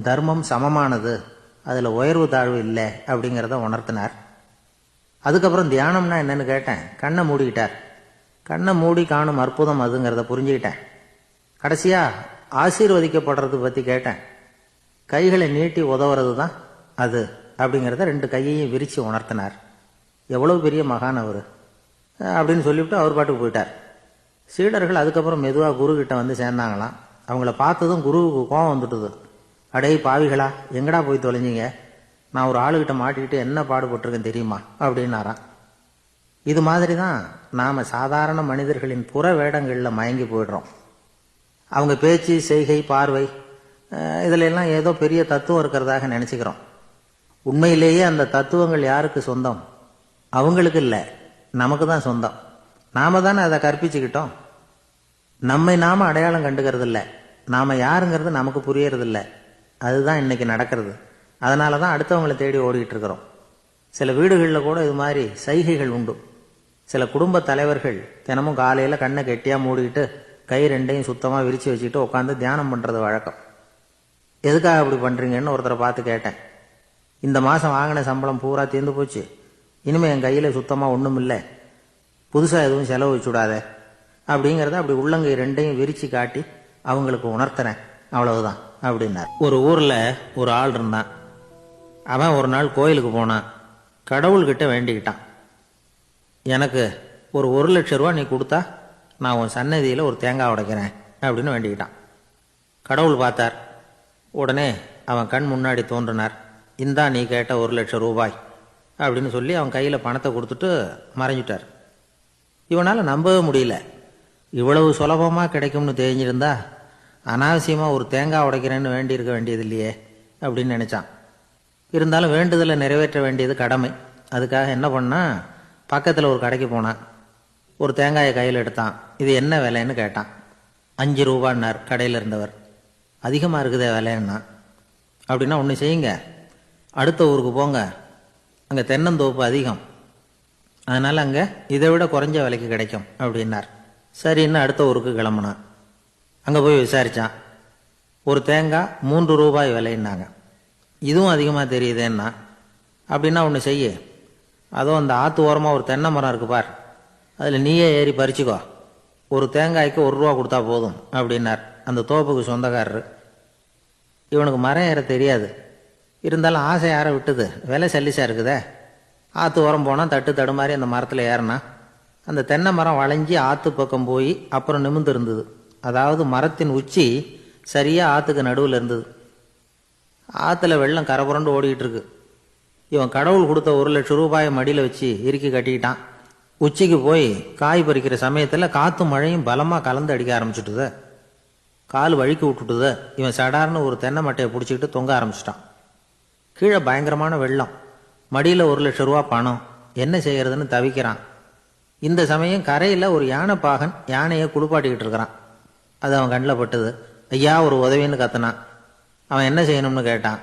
S3: தர்மம் சமமானது, அதில் உயர்வு தாழ்வு இல்லை அப்படிங்கிறத உணர்த்தினார். அதுக்கப்புறம் தியானம்னா என்னன்னு கேட்டேன். கண்ணை மூடிக்கிட்டார். கண்ணை மூடி காணும் அற்புதம் அதுங்கிறத புரிஞ்சுக்கிட்டேன். கடைசியாக ஆசீர்வதிக்கப்படுறது பற்றி கேட்டேன். கைகளை நீட்டி உதவுறது தான் அது அப்படிங்கிறத 2 கையையும் விரித்து உணர்த்தினார். எவ்வளவு பெரிய மகான் அவர் அப்படின்னு சொல்லிவிட்டு அவர் பாட்டுக்கு போயிட்டார். சீடர்கள் அதுக்கப்புறம் மெதுவாக குருக்கிட்ட வந்து சேர்ந்தாங்களாம். அவங்கள பார்த்ததும் குருவுக்கு கோபம் வந்துட்டுது. அடே பாவிகளா, எங்கடா போய் தொலைஞ்சிங்க, நான் ஒரு ஆளுகிட்ட மாட்டிக்கிட்டு என்ன பாடுபட்டிருக்கேன் தெரியுமா அப்படின்னாராம். இது மாதிரி தான் நாம் சாதாரண மனிதர்களின் புற வேடங்களில் மயங்கி போயிடுறோம். அவங்க பேச்சு, செய்கை, பார்வை இதிலெல்லாம் ஏதோ பெரிய தத்துவம் இருக்கிறதாக நினச்சிக்கிறோம். உண்மையிலேயே அந்த தத்துவங்கள் யாருக்கு சொந்தம்? அவங்களுக்கு இல்லை, நமக்கு தான் சொந்தம். நாம தானே அதை கற்பிச்சுக்கிட்டோம். நம்மை நாம அடையாளம் கண்டுக்கிறது இல்லை. நாம் யாருங்கிறது நமக்கு புரியறதில்லை. அதுதான் இன்னைக்கு நடக்கிறது. அதனால தான் அடுத்தவங்களை தேடி ஓடிக்கிட்டு இருக்கிறோம். சில வீடுகளில் கூட இது மாதிரி சைகைகள் உண்டு. சில குடும்ப தலைவர்கள் தினமும் காலையில் கண்ணை கெட்டியாக மூடிக்கிட்டு கை 2ஐயும் சுத்தமாக விரித்து வச்சுக்கிட்டு உட்காந்து தியானம் பண்ணுறது வழக்கம். எதுக்காக அப்படி பண்ணுறீங்கன்னு ஒருத்தரை பார்த்து கேட்டேன். இந்த மாதம் வாங்கின சம்பளம் பூரா தீர்ந்து போச்சு, இனிமேல் என் கையில் சுத்தமாக ஒன்றும் இல்லை, புதுசாக எதுவும் செலவு வச்சுடாத அப்படிங்கிறத அப்படி உள்ளங்கை 2ஐயும் விரித்து காட்டி அவங்களுக்கு உணர்த்துறேன், அவ்வளவுதான் அப்படின்னார்.
S2: ஒரு ஊரில் ஒரு ஆள் இருந்தான். அவன் ஒரு நாள் கோயிலுக்கு போனான். கடவுள்கிட்ட வேண்டிக்கிட்டான், எனக்கு ஒரு 1,00,000 ரூபா நீ கொடுத்தா நான் உன் சன்னதியில் ஒரு தேங்காய் உடைக்கிறேன் அப்படின்னு வேண்டிக்கிட்டான். கடவுள் பார்த்தார். உடனே அவன் கண் முன்னாடி தோன்றினார். இந்தா நீ கேட்ட 1,00,000 ரூபாய் அப்படின்னு சொல்லி அவன் கையில் பணத்தை கொடுத்துட்டு மறைஞ்சிட்டார். இவனால் நம்பவே முடியல. இவ்வளவு சுலபமாக கிடைக்கும்னு தெரிஞ்சிருந்தா அனாவசியமாக ஒரு தேங்காய் உடைக்கிறேன்னு வேண்டியிருக்க வேண்டியது இல்லையே அப்படின்னு நினச்சான். இருந்தாலும் வேண்டுதலை நிறைவேற்ற வேண்டியது கடமை. அதுக்காக என்ன பண்ணான், பக்கத்தில் ஒரு கடைக்கு போனான். ஒரு தேங்காயை கையில் எடுத்தான். இது என்ன விலைன்னு கேட்டான். 5 ரூபான்னார் கடையில் இருந்தவர். அதிகமாக இருக்குதே விலைன்னா. அப்படின்னா ஒன்று செய்யுங்க, அடுத்த ஊருக்கு போங்க, அங்கே தென்னந்தோப்பு அதிகம்,
S3: அதனால் அங்கே இதை விட குறைஞ்ச விலைக்கு கிடைக்கும் அப்படின்னார். சரின்னு அடுத்த ஊருக்கு கிளம்புனான். அங்கே போய் விசாரித்தான். ஒரு தேங்காய் 3 ரூபாய் விலைன்னாங்க. இதுவும் அதிகமாக தெரியுதேன்னா, அப்படின்னா ஒன்று செய்ய, அதுவும் அந்த ஆற்று ஓரமாக ஒரு தென்னை மரம் இருக்கு பார், அதில் நீயே ஏறி பறிச்சுக்கோ, ஒரு தேங்காய்க்கு 1 ரூபா கொடுத்தா போதும் அப்படின்னார் அந்த தோப்புக்கு சொந்தக்காரரு. இவனுக்கு மரம் ஏற தெரியாது, இருந்தாலும் ஆசை யாரை விட்டுது, விலை சல்லிசா இருக்குதே. ஆற்று ஓரம் போனால் தட்டு தடுமாறி அந்த மரத்தில் ஏறினா அந்த தென்னை மரம் வளைஞ்சி ஆற்று பக்கம் போய் அப்புறம் நிமிர்ந்து இருந்தது. அதாவது மரத்தின் உச்சி சரியாக ஆற்றுக்கு நடுவில் இருந்தது. ஆற்றுல வெள்ளம் கரை புரண்டு ஓடிக்கிட்டு இருக்கு. இவன் கடவுள் கொடுத்த 1 லட்சம் ரூபாயை மடியில் வச்சு இறுக்கி கட்டிக்கிட்டான். உச்சிக்கு போய் காய் பறிக்கிற சமயத்தில் காற்று மழையும் பலமாக கலந்து அடிக்க ஆரம்பிச்சுட்டுது. கால் வழுக்கி விட்டுட்டுது. இவன் சடார்னு ஒரு தென்னை மட்டையை பிடிச்சிக்கிட்டு தொங்க ஆரம்பிச்சிட்டான். கீழே பயங்கரமான வெள்ளம், மடியில் 1 லட்சம் ரூபா பணம், என்ன செய்யறதுன்னு தவிக்கிறான். இந்த சமயம் கரையில் ஒரு யானைப்பாகன் யானையை குளிப்பாட்டிக்கிட்டு இருக்கிறான். அது அவன் கண்ணில் பட்டுது. ஐயா ஒரு உதவின்னு கத்துனான். அவன் என்ன செய்யணும்னு கேட்டான்.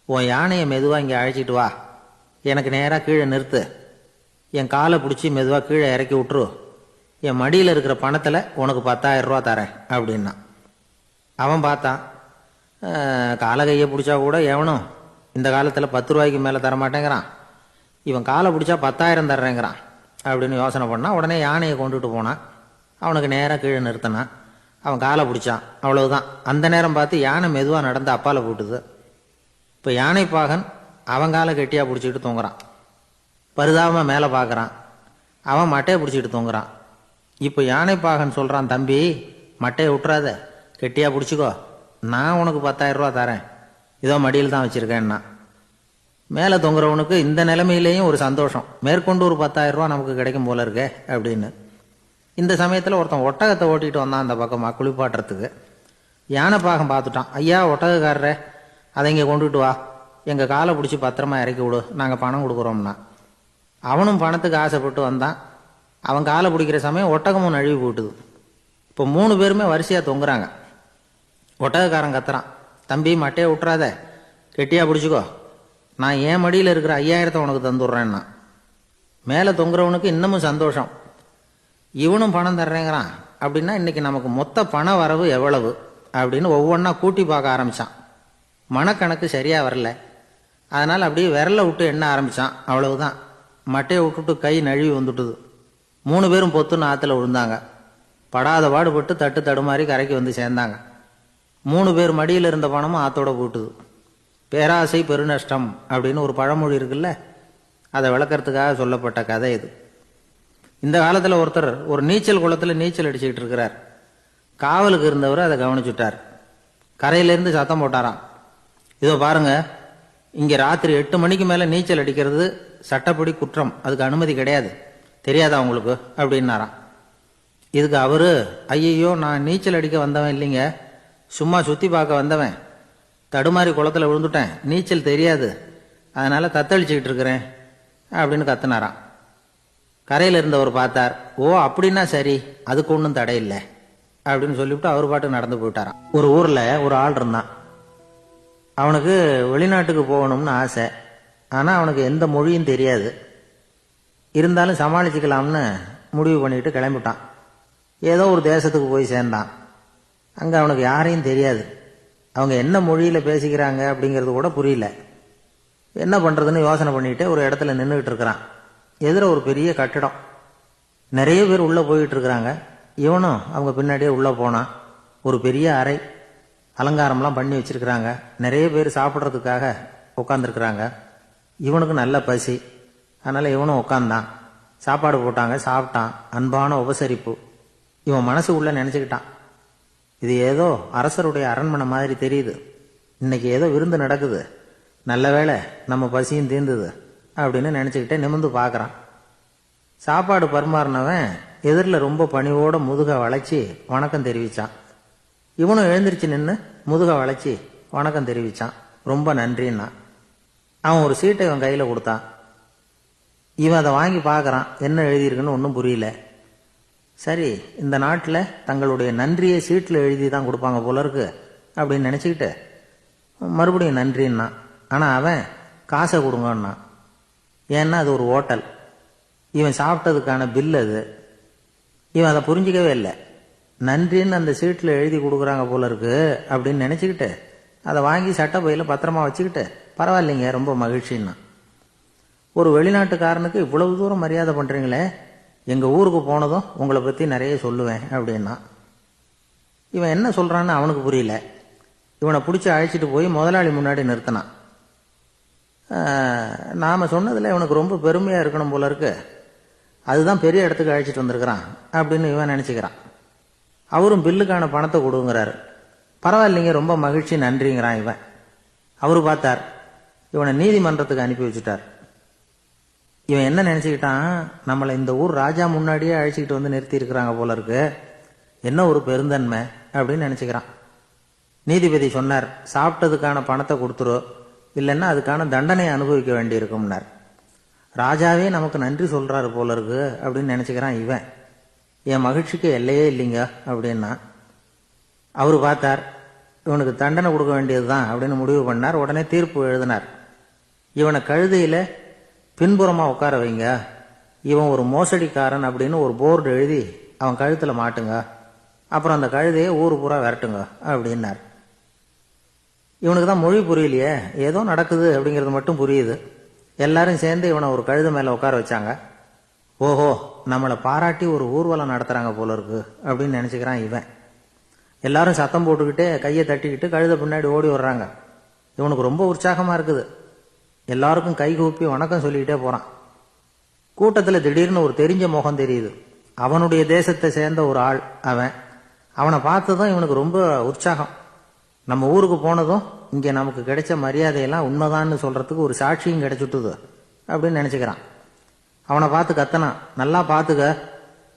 S3: உன் யானையை மெதுவாக இங்கே அழைச்சிட்டு வா, எனக்கு நேராக கீழே நிறுத்து, என் காலை பிடிச்சி மெதுவாக கீழே இறக்கி விட்டுரு, என் மடியில் இருக்கிற பணத்தில் உனக்கு 10,000 ரூபா தரேன் அப்படின்னா. அவன் பார்த்தான். காலை கையை பிடிச்சா கூட எவனும் இந்த காலத்தில் 10 ரூபாய்க்கு மேலே தரமாட்டேங்கிறான், இவன் காலை பிடிச்சா 10,000 தர்றேங்கிறான் அப்படின்னு யோசனை பண்ணான். உடனே யானையை கொண்டுட்டு போனான். அவனுக்கு நேராக கீழே நிறுத்தினான். அவன் காலை பிடிச்சான். அவ்வளவுதான். அந்த நேரம் பார்த்து யானை மெதுவாக நடந்து அப்பால போட்டுது. இப்போ யானைப்பாகன் அவன் காலை கெட்டியாக பிடிச்சிக்கிட்டு தொங்குறான். பரிதாபமாக மேலே பார்க்குறான். அவன் மட்டையை பிடிச்சிக்கிட்டு தொங்குறான். இப்போ யானைப்பாகன் சொல்கிறான், தம்பி மட்டையை விட்டுறாத, கெட்டியாக பிடிச்சிக்கோ, நான் உனக்கு 10,000 ரூபா தரேன், இதோ மடியில் தான் வச்சுருக்கேன்னா. மேலே தொங்குறவனுக்கு இந்த நிலைமையிலேயும் ஒரு சந்தோஷம், மேற்கொண்டு ஒரு 10,000 ரூபா நமக்கு கிடைக்கும் போல இருக்கே அப்படின்னு. இந்த சமயத்தில் ஒருத்தன் ஒட்டகத்தை ஓட்டிகிட்டு வந்தான் அந்த பக்கமாக குளிப்பாட்டுறதுக்கு. யானைப்பாகன் பார்த்துட்டான். ஐயா ஒட்டகக்காரரே, அதை இங்கே கொண்டுட்டு வா, எங்கள் காலை பிடிச்சி பத்திரமா இறக்கி விடு, நாங்கள் பணம் கொடுக்குறோம்னா. அவனும் பணத்துக்கு ஆசைப்பட்டு வந்தான். அவன் காலை பிடிக்கிற சமயம் ஒட்டகமும் நழுவி போட்டுது. இப்போ 3 பேருமே வரிசையாக தொங்குறாங்க. ஒட்டகக்காரன் கத்துறான், தம்பி மட்டையை விட்டுறாத, கெட்டியாக பிடிச்சிக்கோ, நான் என் மடியில் இருக்கிற 5,000 உனக்கு தந்துடுறேன்னா. மேலே தொங்குறவனுக்கு இன்னமும் சந்தோஷம், இவனும் பணம் தர்றேங்கிறான் அப்படின்னா இன்னைக்கு நமக்கு மொத்த பண வரவு எவ்வளவு அப்படின்னு ஒவ்வொன்றா கூட்டி பார்க்க ஆரம்பித்தான். மனக்கணக்கு சரியாக வரல. அதனால் அப்படியே விரலை விட்டு எண்ண ஆரம்பித்தான். அவ்வளவுதான். மட்டையை விட்டுட்டு கை நழுவி வந்துட்டுது. 3 பேரும் பொத்துன்னு ஆற்றுல விழுந்தாங்க. படாத பாடுபட்டு தட்டு தடுமாறி கரைக்கு வந்து சேர்ந்தாங்க. 3 பேர் மடியில் இருந்த பணமும் ஆற்றோட போட்டுது. பேராசை பெருநஷ்டம் அப்படின்னு ஒரு பழமொழி இருக்குல்ல, அதை விளக்கறதுக்காக சொல்லப்பட்ட கதை இது. இந்த காலத்தில் ஒருத்தர் ஒரு நீச்சல் குளத்தில் நீச்சல் அடிச்சுக்கிட்டு இருக்கிறார். காவலுக்கு இருந்தவர் அதை கவனிச்சுட்டார். கரையிலேருந்து சத்தம் போட்டாராம், இதோ பாருங்க, இங்கே ராத்திரி 8 மணிக்கு மேலே நீச்சல் அடிக்கிறது சட்டப்படி குற்றம், அதுக்கு அனுமதி கிடையாது, தெரியாதா உங்களுக்கு அப்படின்னாராம். இதுக்கு அவரு, ஐயையோ நான் நீச்சல் அடிக்க வந்தவன் இல்லைங்க, சும்மா சுற்றி பார்க்க வந்தவன், தடுமாறி குளத்தில் விழுந்துட்டேன், நீச்சல் தெரியாது, அதனால் தத்தளிச்சுக்கிட்டு இருக்கிறேன் அப்படின்னு கத்துனாராம். கரையில் இருந்தவர் பார்த்தார். ஓ அப்படின்னா சரி, அதுக்கு ஒன்றும் தடை இல்லை அப்படின்னு சொல்லிவிட்டு அவர் பாட்டு நடந்து போயிட்டாராம். ஒரு ஊரில் ஒரு ஆள் இருந்தான். அவனுக்கு வெளிநாட்டுக்கு போகணும்னு ஆசை. ஆனால் அவனுக்கு எந்த மொழியும் தெரியாது. இருந்தாலும் சமாளிச்சுக்கலாம்னு முடிவு பண்ணிட்டு கிளம்பிட்டான். ஏதோ ஒரு தேசத்துக்கு போய் சேர்ந்தான். அங்கே அவனுக்கு யாரையும் தெரியாது. அவங்க என்ன மொழியில் பேசிக்கிறாங்க அப்படிங்கிறது கூட புரியல. என்ன பண்ணுறதுன்னு யோசனை பண்ணிட்டு ஒரு இடத்துல நின்றுக்கிட்டு இருக்கிறான். எதிர ஒரு பெரிய கட்டிடம், நிறைய பேர் உள்ளே போயிட்டு இருக்கிறாங்க. இவனும் அவங்க பின்னாடியே உள்ளே போனான். ஒரு பெரிய அறை, அலங்காரம்லாம் பண்ணி வச்சிருக்கிறாங்க. நிறைய பேர் சாப்பிட்றதுக்காக உட்காந்துருக்குறாங்க. இவனுக்கு நல்ல பசி, அதனால் இவனும் உட்காந்தான். சாப்பாடு போட்டாங்க, சாப்பிட்டான். அன்பான உபசரிப்பு. இவன் மனசு உள்ள நினச்சிக்கிட்டான், இது ஏதோ அரசருடைய அரண்மனை மாதிரி தெரியுது, இன்னைக்கு ஏதோ விருந்து நடக்குது, நல்ல வேளை நம்ம பசியும் தீர்ந்தது அப்படின்னு நினச்சிக்கிட்டே நிமிர்ந்து பார்க்குறான். சாப்பாடு பரிமாறினவன் எதிரில் ரொம்ப பணிவோட முதுக வளைச்சி வணக்கம் தெரிவித்தான். இவனும் எழுந்திரிச்சு நின்று முதுக வளைச்சி வணக்கம் தெரிவித்தான். ரொம்ப நன்றின்னா. அவன் ஒரு சீட்டை இவன் கையில் கொடுத்தான். இவன் அதை வாங்கி பார்க்குறான். என்ன எழுதியிருக்குன்னு ஒன்றும் புரியல. சரி, இந்த நாட்டில் தங்களுடைய நன்றியை சீட்டில் எழுதி தான் கொடுப்பாங்க போல இருக்கு அப்படின்னு நினச்சிக்கிட்டு மறுபடியும் நன்றின்னா. ஆனால் அவன் காசை கொடுங்கன்னான். ஏன்னா அது ஒரு ஹோட்டல். இவன் சாப்பிட்டதுக்கான பில் அது. இவன் அதை புரிஞ்சிக்கவே இல்லை. நன்றின்னு அந்த சீட்டில் எழுதி கொடுக்குறாங்க போல இருக்கு அப்படின்னு நினச்சிக்கிட்டு அதை வாங்கி சட்டை பையில் பத்திரமா வச்சுக்கிட்டு பரவாயில்லைங்க ரொம்ப மகிழ்ச்சின்னா. ஒரு வெளிநாட்டுக்காரனுக்கு இவ்வளவு தூரம் மரியாதை பண்ணுறீங்களே, எங்கள் ஊருக்கு போனதும் உங்களை பற்றி நிறைய சொல்லுவேன் அப்படின்னா. இவன் என்ன சொல்கிறான்னு அவனுக்கு புரியல. இவனை பிடிச்சி அழைச்சிட்டு போய் முதலாளி முன்னாடி நிறுத்தினான். நாம் சொன்னதில் இவனுக்கு ரொம்ப பெருமையாக இருக்கணும் போல இருக்கு, அதுதான் பெரிய இடத்துக்கு அழைச்சிட்டு வந்திருக்கிறான் அப்படின்னு இவன் நினச்சிக்கிறான். அவரும் பில்லுக்கான பணத்தை கொடுங்கிறாரு. பரவாயில்லைங்க ரொம்ப மகிழ்ச்சி நன்றிங்கிறான் இவன். அவரு பார்த்தார், இவனை நீதிமன்றத்துக்கு அனுப்பி வச்சுட்டார். இவன் என்ன நினச்சிக்கிட்டான், நம்மளை இந்த ஊர் ராஜா முன்னாடியே அழைச்சிக்கிட்டு வந்து நிறுத்தி இருக்கிறாங்க போல இருக்கு, என்ன ஒரு பெருந்தன்மை அப்படின்னு நினச்சிக்கிறான். நீதிபதி சொன்னார், சாப்பிட்டதுக்கான பணத்தை கொடுத்துரு, இல்லைன்னா அதுக்கான தண்டனை அனுபவிக்க வேண்டி இருக்கும்னார். ராஜாவே நமக்கு நன்றி சொல்கிறாரு போல இருக்கு அப்படின்னு நினச்சிக்கிறான் இவன். என் மகிழ்ச்சிக்கு எல்லையே இல்லைங்க அப்படின்னா. அவர் பார்த்தார், இவனுக்கு தண்டனை கொடுக்க வேண்டியது தான் அப்படின்னு முடிவு பண்ணார். உடனே தீர்ப்பு எழுதினார். இவனை கழுதையில் பின்புறமாக உட்கார வைங்க, இவன் ஒரு மோசடிக்காரன் அப்படின்னு ஒரு போர்டு எழுதி அவன் கழுத்தில் மாட்டுங்க, அப்புறம் அந்த கழுதையை ஊர் பூரா விரட்டுங்க அப்படின்னார். இவனுக்கு தான் மொழி புரியலையே, ஏதோ நடக்குது அப்படிங்கிறது மட்டும் புரியுது. எல்லாரும் சேர்ந்து இவனை ஒரு கழுதை மேலே உட்கார வச்சாங்க. ஓஹோ, நம்மளை பாராட்டி ஒரு ஊர்வலம் நடத்துகிறாங்க போல இருக்கு அப்படின்னு நினச்சிக்கிறான் இவன். எல்லாரும் சத்தம் போட்டுக்கிட்டே கையை தட்டிக்கிட்டு கழுதை பின்னாடி ஓடி வர்றாங்க. இவனுக்கு ரொம்ப உற்சாகமாக இருக்குது. எல்லாருக்கும் கை கூப்பி வணக்கம் சொல்லிக்கிட்டே போகிறான். கூட்டத்தில் திடீர்னு ஒரு தெரிஞ்ச முகம் தெரியுது. அவனுடைய தேசத்தை சேர்ந்த ஒரு ஆள் அவன். அவனை பார்த்ததும் இவனுக்கு ரொம்ப உற்சாகம். நம்ம ஊருக்கு போனதும் இங்கே நமக்கு கிடைச்ச மரியாதையெல்லாம் உண்மைதான்னு சொல்கிறதுக்கு ஒரு சாட்சியும் கிடைச்சுட்டுது அப்படின்னு நினச்சிக்கிறான். அவனை பார்த்து கத்தனான், நல்லா பார்த்துக்க,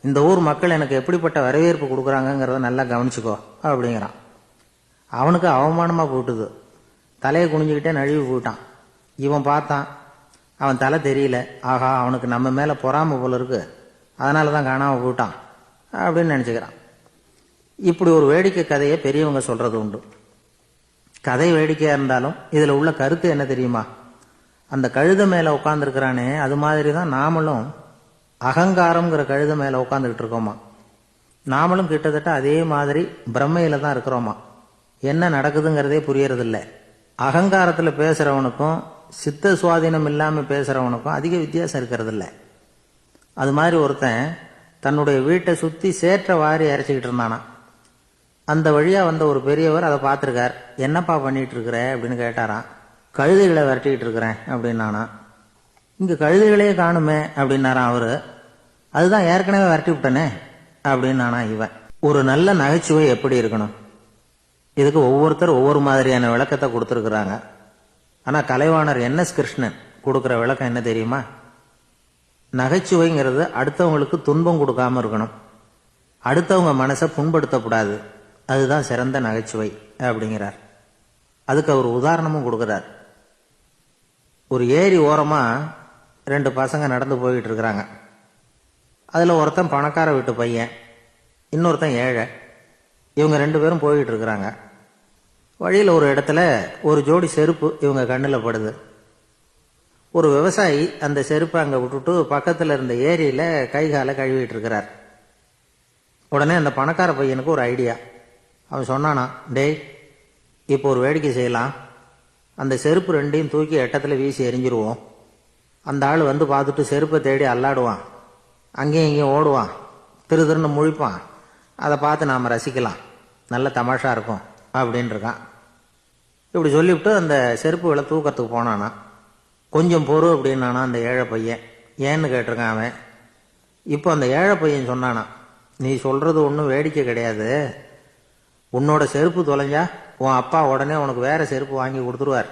S3: இந்த ஊர் மக்கள் எனக்கு எப்படிப்பட்ட வரவேற்பு கொடுக்குறாங்கங்கிறத நல்லா கவனிச்சுக்கோ அப்படிங்கிறான். அவனுக்கு அவமானமாக போட்டுது. தலையை குனிஞ்சுக்கிட்டே நழுவி போயிட்டான். இவன் பார்த்தான், அவன் தலை தெரியல. ஆஹா, அவனுக்கு நம்ம மேலே பொறாமை போல இருக்கு, அதனால தான் காணாமல் போயிட்டான் அப்படின்னு நினச்சிக்கிறான். இப்படி ஒரு வேடிக்கை கதையை பெரியவங்க சொல்கிறது உண்டு. கதை வேடிக்கையாக இருந்தாலும் இதில் உள்ள கருத்து என்ன தெரியுமா? அந்த கழுதை மேலே உட்காந்துருக்கிறானே, அது மாதிரி தான் நாமளும் அகங்காரம்ங்கிற கழுதை மேலே உட்காந்துக்கிட்டு இருக்கோமா. நாமளும் கிட்டத்தட்ட அதே மாதிரி பிரம்மையில் தான் இருக்கிறோமா. என்ன நடக்குதுங்கிறதே புரியறதில்லை. அகங்காரத்தில் பேசுகிறவனுக்கும் சித்த சுவாதீனம் இல்லாமல் பேசுகிறவனுக்கும் அதிக வித்தியாசம் இருக்கிறதில்ல. அது மாதிரி ஒருத்தன் தன்னுடைய வீட்டை சுற்றி சேற்றை வாரி அரைச்சிக்கிட்டு இருந்தானா. அந்த வழியாக வந்த ஒரு பெரியவர் அதை பார்த்துருக்கார். என்னப்பா பண்ணிகிட்டு இருக்கிற அப்படின்னு கேட்டாராம். கழுதைகளை விரட்டிக்கிட்டு இருக்கிறேன் அப்படின்னானா. இங்கே கழுதைகளே காணுமே அப்படின்னாரான் அவர். அதுதான் ஏற்கனவே விரட்டி விட்டனே அப்படின்னானா இவன். ஒரு நல்ல நகைச்சுவை எப்படி இருக்கணும்? இதுக்கு ஒவ்வொருத்தர் ஒவ்வொரு மாதிரியான விளக்கத்தை கொடுத்துருக்குறாங்க. ஆனால் கலைவாணர் NS கிருஷ்ணன் கொடுக்குற விளக்கம் என்ன தெரியுமா? நகைச்சுவைங்கிறது அடுத்தவங்களுக்கு துன்பம் கொடுக்காம இருக்கணும், அடுத்தவங்க மனசை புண்படுத்தக்கூடாது, அதுதான் சிறந்த நகைச்சுவை அப்படிங்கிறார். அதுக்கு அவர் உதாரணமும் கொடுக்குறார். ஒரு ஏரி ஓரமாக 2 பசங்க நடந்து போய்கிட்டு இருக்கிறாங்க. அதில் ஒருத்தன் பணக்கார வீட்டு பையன், இன்னொருத்தன் ஏழை. இவங்க 2 பேரும் போய்கிட்டு இருக்கிறாங்க. வழியில் ஒரு இடத்துல ஒரு ஜோடி செருப்பு இவங்க கண்ணில் படுது. ஒரு விவசாயி அந்த செருப்பை அங்கே விட்டுட்டு பக்கத்தில் இருந்த ஏரியில் கை காலை கழுவிட்டு இருக்கிறார். உடனே அந்த பணக்கார பையனுக்கு ஒரு ஐடியா. அவன் சொன்னானா, டேய், இப்போ ஒரு வேடிக்கை செய்யலாம், அந்த செருப்பு 2ஐயும் தூக்கி எட்டத்தில் வீசி எரிஞ்சிருவோம். அந்த ஆள் வந்து பார்த்துட்டு செருப்பை தேடி அல்லாடுவான், அங்கேயும் இங்கேயும் ஓடுவான், திரு திருன்னு முழிப்பான். அதை பார்த்து நாம் ரசிக்கலாம், நல்ல தமாஷா இருக்கும் அப்படின்னு இருக்கான். இப்படி சொல்லிவிட்டு அந்த செருப்புகளை தூக்கத்துக்கு போனானா. கொஞ்சம் பொறு அப்படின்னானா அந்த ஏழை பையன். ஏன்னு கேட்டிருக்கான் அவன். இப்போ அந்த ஏழை பையன் சொன்னானா, நீ சொல்கிறது ஒன்றும் வேடிக்கை கிடையாது, உன்னோட செருப்பு தொலைஞ்சா உன் அப்பா உடனே உனக்கு வேற செருப்பு வாங்கி கொடுத்துருவார்.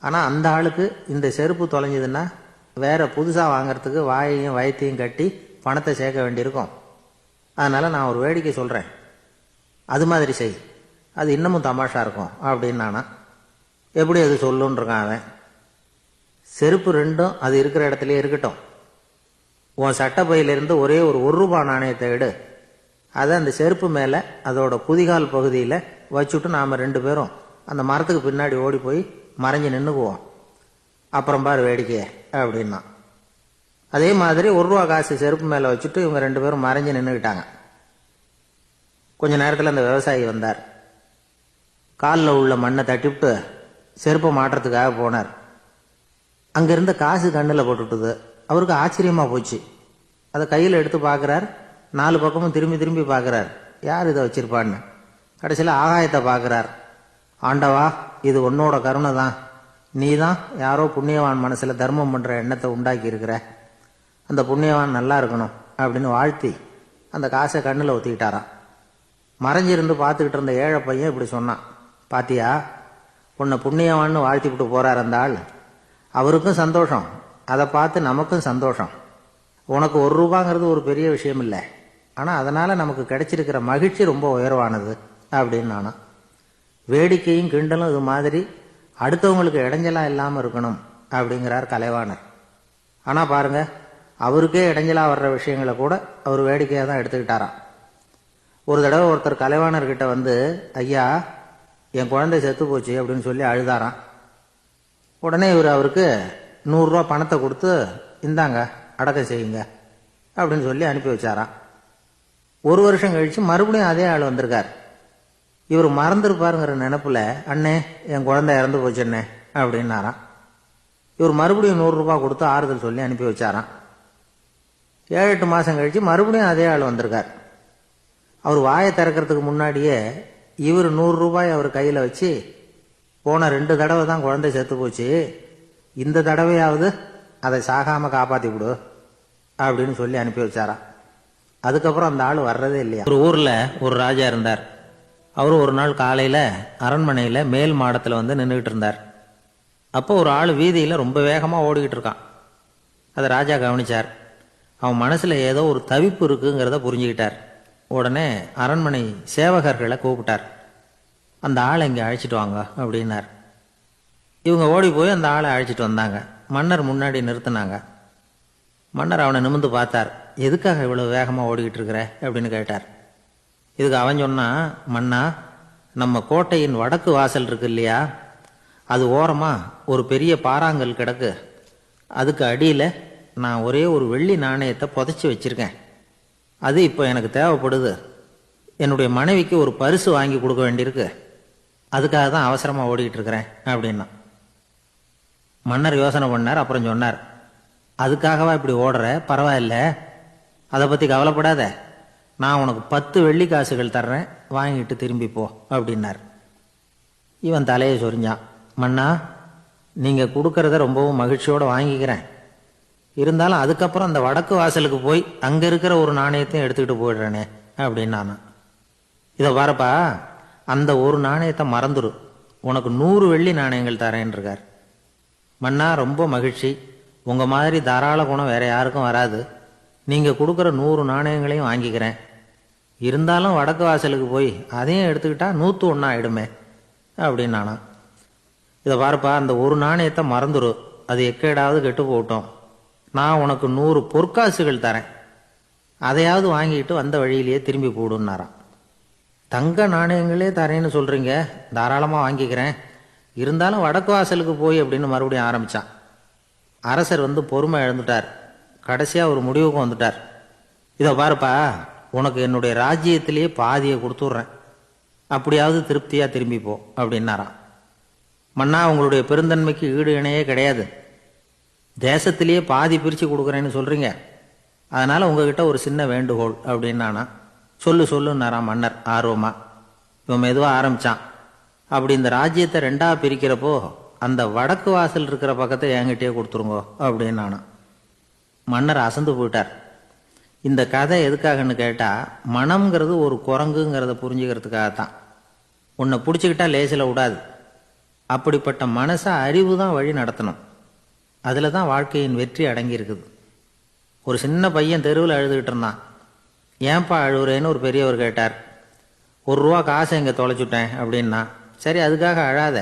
S3: ஆனால் அந்த ஆளுக்கு இந்த செருப்பு தொலைஞ்சதுன்னா வேற புதுசாக வாங்கிறதுக்கு வாயையும் வயத்தையும் கட்டி பணத்தை சேர்க்க வேண்டியிருக்கும். அதனால் நான் ஒரு வேடிக்கை சொல்கிறேன், அது மாதிரி செய், அது இன்னமும் தமாஷா இருக்கும் அப்படின்னு நானா. எப்படி அது சொல்லுன்னு இருக்கான் அவன். செருப்பு 2ம் அது இருக்கிற இடத்துலயே இருக்கட்டும், உன் சட்டை பையிலிருந்து ஒரே ஒரு ரூபா நாணயத்தை எடு, அதை அந்த செருப்பு மேலே அதோட குதிகால் பகுதியில் வச்சுட்டு நாம் 2 பேரும் அந்த மரத்துக்கு பின்னாடி ஓடி போய் மறைஞ்சு நின்றுக்குவோம், அப்புறம் பாரு வேடிக்கையே அப்படின்னா. அதே மாதிரி 1 ரூபா காசு செருப்பு மேலே வச்சுட்டு இவங்க 2 பேரும் மறைஞ்சு நின்றுக்கிட்டாங்க. கொஞ்ச நேரத்தில் அந்த விவசாயி வந்தார். காலில் உள்ள மண்ணை தட்டிவிட்டு செருப்பை மாட்டுறதுக்காக போனார். அங்கிருந்த காசு கண்ணில் போட்டுட்டுது. அவருக்கு ஆச்சரியமாக போச்சு. அதை கையில் எடுத்து பார்க்குறார். 4 பக்கமும் திரும்பி திரும்பி பார்க்குறார், யார் இதை வச்சிருப்பான்னு. கடைசியில் ஆகாயத்தை பார்க்குறார். ஆண்டவா, இது உன்னோட கருணை தான். நீ தான் யாரோ புண்ணியவான் மனசில் தர்மம் பண்ணுற எண்ணத்தை உண்டாக்கி இருக்கிற. அந்த புண்ணியவான் நல்லா இருக்கணும் அப்படின்னு வாழ்த்தி அந்த காசை கண்ணில் ஒத்திக்கிட்டாராம். மறைஞ்சிருந்து பார்த்துக்கிட்டு இருந்த ஏழை பையன் இப்படி சொன்னான், பாத்தியா, உன்னை புண்ணியவான்னு வாழ்த்திவிட்டு போறார் அந்த ஆள். அவருக்கும் சந்தோஷம், அதை பார்த்து நமக்கும் சந்தோஷம். உனக்கு 1 ரூபாங்கிறது ஒரு பெரிய விஷயம் இல்லை, ஆனால் அதனால் நமக்கு கிடைச்சிருக்கிற மகிழ்ச்சி ரொம்ப உயர்வானது அப்படின்னு நானா. வேடிக்கையும் கிண்டலும் இது மாதிரி அடுத்தவங்களுக்கு இடைஞ்சலாக இல்லாமல் இருக்கணும் அப்படிங்கிறார் கலைவாணர். ஆனால் பாருங்க, அவருக்கே இடைஞ்சலாக வர்ற விஷயங்களை கூட அவர் வேடிக்கையாக தான் எடுத்துக்கிட்டாராம். ஒரு தடவை ஒருத்தர் கலைவாணர்கிட்ட வந்து, ஐயா, என் குழந்தை செத்து போச்சு அப்படின்னு சொல்லி அழுதாராம். உடனே இவர் அவருக்கு 100 ரூபா பணத்தை கொடுத்து, இந்தாங்க அடக்கம் செய்யுங்க அப்படின்னு சொல்லி அனுப்பி வச்சாராம். 1 வருஷம் கழிச்சு மறுபடியும் அதே ஆள் வந்திருக்கார். இவர் மறந்துருப்பாருங்கிற நினைப்புல, அண்ணே, என் குழந்தை இறந்து போச்சுண்ணே அப்படின்னாராம். இவர் மறுபடியும் 100 ரூபாய் கொடுத்து ஆறுதல் சொல்லி அனுப்பி வச்சாராம். 7-8 மாசம் கழிச்சு மறுபடியும் அதே ஆள் வந்திருக்கார். அவர் வாயை திறக்கிறதுக்கு முன்னாடியே இவர் 100 ரூபாய் அவர் கையில் வச்சு, போன 2 தடவை தான் குழந்தை செத்து போச்சு, இந்த தடவையாவது அதை சாகாம காப்பாற்றி விடு அப்படின்னு சொல்லி அனுப்பி வச்சாராம். அதுக்கப்புறம் அந்த ஆள் வர்றதே இல்லையா.
S2: ஒரு ஊரில் ஒரு ராஜா இருந்தார். அவர் ஒரு நாள் காலையில் அரண்மனையில் மேல் மாடத்தில் வந்து நின்றுக்கிட்டு இருந்தார். அப்போ ஒரு ஆள் வீதியில் ரொம்ப வேகமாக ஓடிக்கிட்டு இருக்கான். அதை ராஜா கவனிச்சார். அவன் மனசில் ஏதோ ஒரு தவிப்பு இருக்குங்கிறத புரிஞ்சுக்கிட்டார். உடனே அரண்மனை சேவகர்களை கூப்பிட்டார். அந்த ஆளை இங்கே அழைச்சிட்டு வாங்க அப்படின்னார். இவங்க ஓடி போய் அந்த ஆளை அழைச்சிட்டு வந்தாங்க. மன்னர் முன்னாடி நிறுத்தினாங்க. மன்னர் அவனை நிமிர்ந்து பார்த்தார். எதுக்காக இவ்வளோ வேகமாக ஓடிக்கிட்டு இருக்கிற அப்படின்னு கேட்டார். இதுக்கு அவன் சொன்னா, மன்னா, நம்ம கோட்டையின் வடக்கு வாசல் இருக்கு இல்லையா, அது ஓரமாக ஒரு பெரிய பாறாங்கல் கிடக்கு. அதுக்கு அடியில் நான் ஒரே ஒரு வெள்ளி நாணயத்தை புதைச்சி வச்சிருக்கேன். அது இப்போ எனக்கு தேவைப்படுது. என்னுடைய மனைவிக்கு ஒரு பரிசு வாங்கி கொடுக்க வேண்டியிருக்கு. அதுக்காக தான் அவசரமாக ஓடிக்கிட்டு இருக்கிறேன் அப்படின்னா. மன்னர் யோசனை பண்ணார். அப்புறம் சொன்னார், அதுக்காகவா இப்படி ஓடுற? பரவாயில்ல, அதை பற்றி கவலைப்படாத. நான் உனக்கு 10 வெள்ளி காசுகள் தர்றேன், வாங்கிட்டு திரும்பி போ அப்படின்னார். இவன் தலையை சொரிஞ்சான். மன்னா, நீங்கள் கொடுக்கறத ரொம்பவும் மகிழ்ச்சியோடு வாங்கிக்கிறேன். இருந்தாலும் அதுக்கப்புறம் அந்த வடக்கு வாசலுக்கு போய் அங்கே இருக்கிற ஒரு நாணயத்தையும் எடுத்துக்கிட்டு போயிடுறேனே அப்படின்னு நான். இதை பாருப்பா, அந்த ஒரு நாணயத்தை மறந்துடு, உனக்கு 100 வெள்ளி நாணயங்கள் தரேன் இருக்கார். மன்னா, ரொம்ப மகிழ்ச்சி. உங்கள் மாதிரி தாராள குணம் வேற யாருக்கும் வராது. நீங்கள் கொடுக்குற 100 நாணயங்களையும் வாங்கிக்கிறேன். இருந்தாலும் வடக்கு வாசலுக்கு போய் அதையும் எடுத்துக்கிட்டா 101 ஆயிடுமே அப்படின்னு நானா. இதை பாருப்பா, அந்த ஒரு நாணயத்தை மறந்துடு, அது எக்கேடாவது கெட்டு போட்டோம். நான் உனக்கு 100 பொற்காசுகள் தரேன், அதையாவது வாங்கிட்டு வந்த வழியிலேயே திரும்பி போடுன்னாராம். தங்க நாணயங்களே தரேன்னு சொல்கிறீங்க, தாராளமாக வாங்கிக்கிறேன். இருந்தாலும் வடக்கு வாசலுக்கு போய் அப்படின்னு மறுபடியும் ஆரம்பித்தான். அரசர் வந்து பொறுமை இழந்துட்டார். கடைசியாக ஒரு முடிவுக்கு வந்துட்டார். இதை பாருப்பா, உனக்கு என்னுடைய ராஜ்யத்திலேயே பாதியை கொடுத்துட்றேன், அப்படியாவது திருப்தியாக திரும்பி போ அப்படின்னாராம். மன்னா, உங்களுடைய பெருந்தன்மைக்கு ஈடு இணையே கிடையாது. தேசத்திலேயே பாதி பிரித்து கொடுக்குறேன்னு சொல்கிறீங்க, அதனால் உங்ககிட்ட ஒரு சின்ன வேண்டுகோள் அப்படின்னானா. சொல்லுன்னாராம் மன்னர் ஆர்வமா. இவன் மெதுவாக ஆரம்பித்தான். அப்படி இந்த ராஜ்யத்தை 2ஆ பிரிக்கிறப்போ அந்த வடக்கு வாசல் இருக்கிற பக்கத்தை என்கிட்டயே கொடுத்துருங்கோ அப்படின்னானா. மன்னர் அசந்து போயிட்டார். இந்த கதை எதுக்காகன்னு கேட்டால், மனம்ங்கிறது ஒரு குரங்குங்கிறத புரிஞ்சுக்கிறதுக்காகத்தான். உன்னை பிடிச்சிக்கிட்டா லேசில் விடாது. அப்படிப்பட்ட மனசை அறிவு தான் வழி நடத்தணும். அதில் தான் வாழ்க்கையின் வெற்றி அடங்கி இருக்குது. ஒரு சின்ன பையன் தெருவில் அழுதுகிட்டு இருந்தான். ஏன்பா அழுகுறேன்னு ஒரு பெரியவர் கேட்டார். 1 ரூபா காசை இங்கே தொலைச்சுட்டேன் அப்படின்னா. சரி, அதுக்காக அழாத,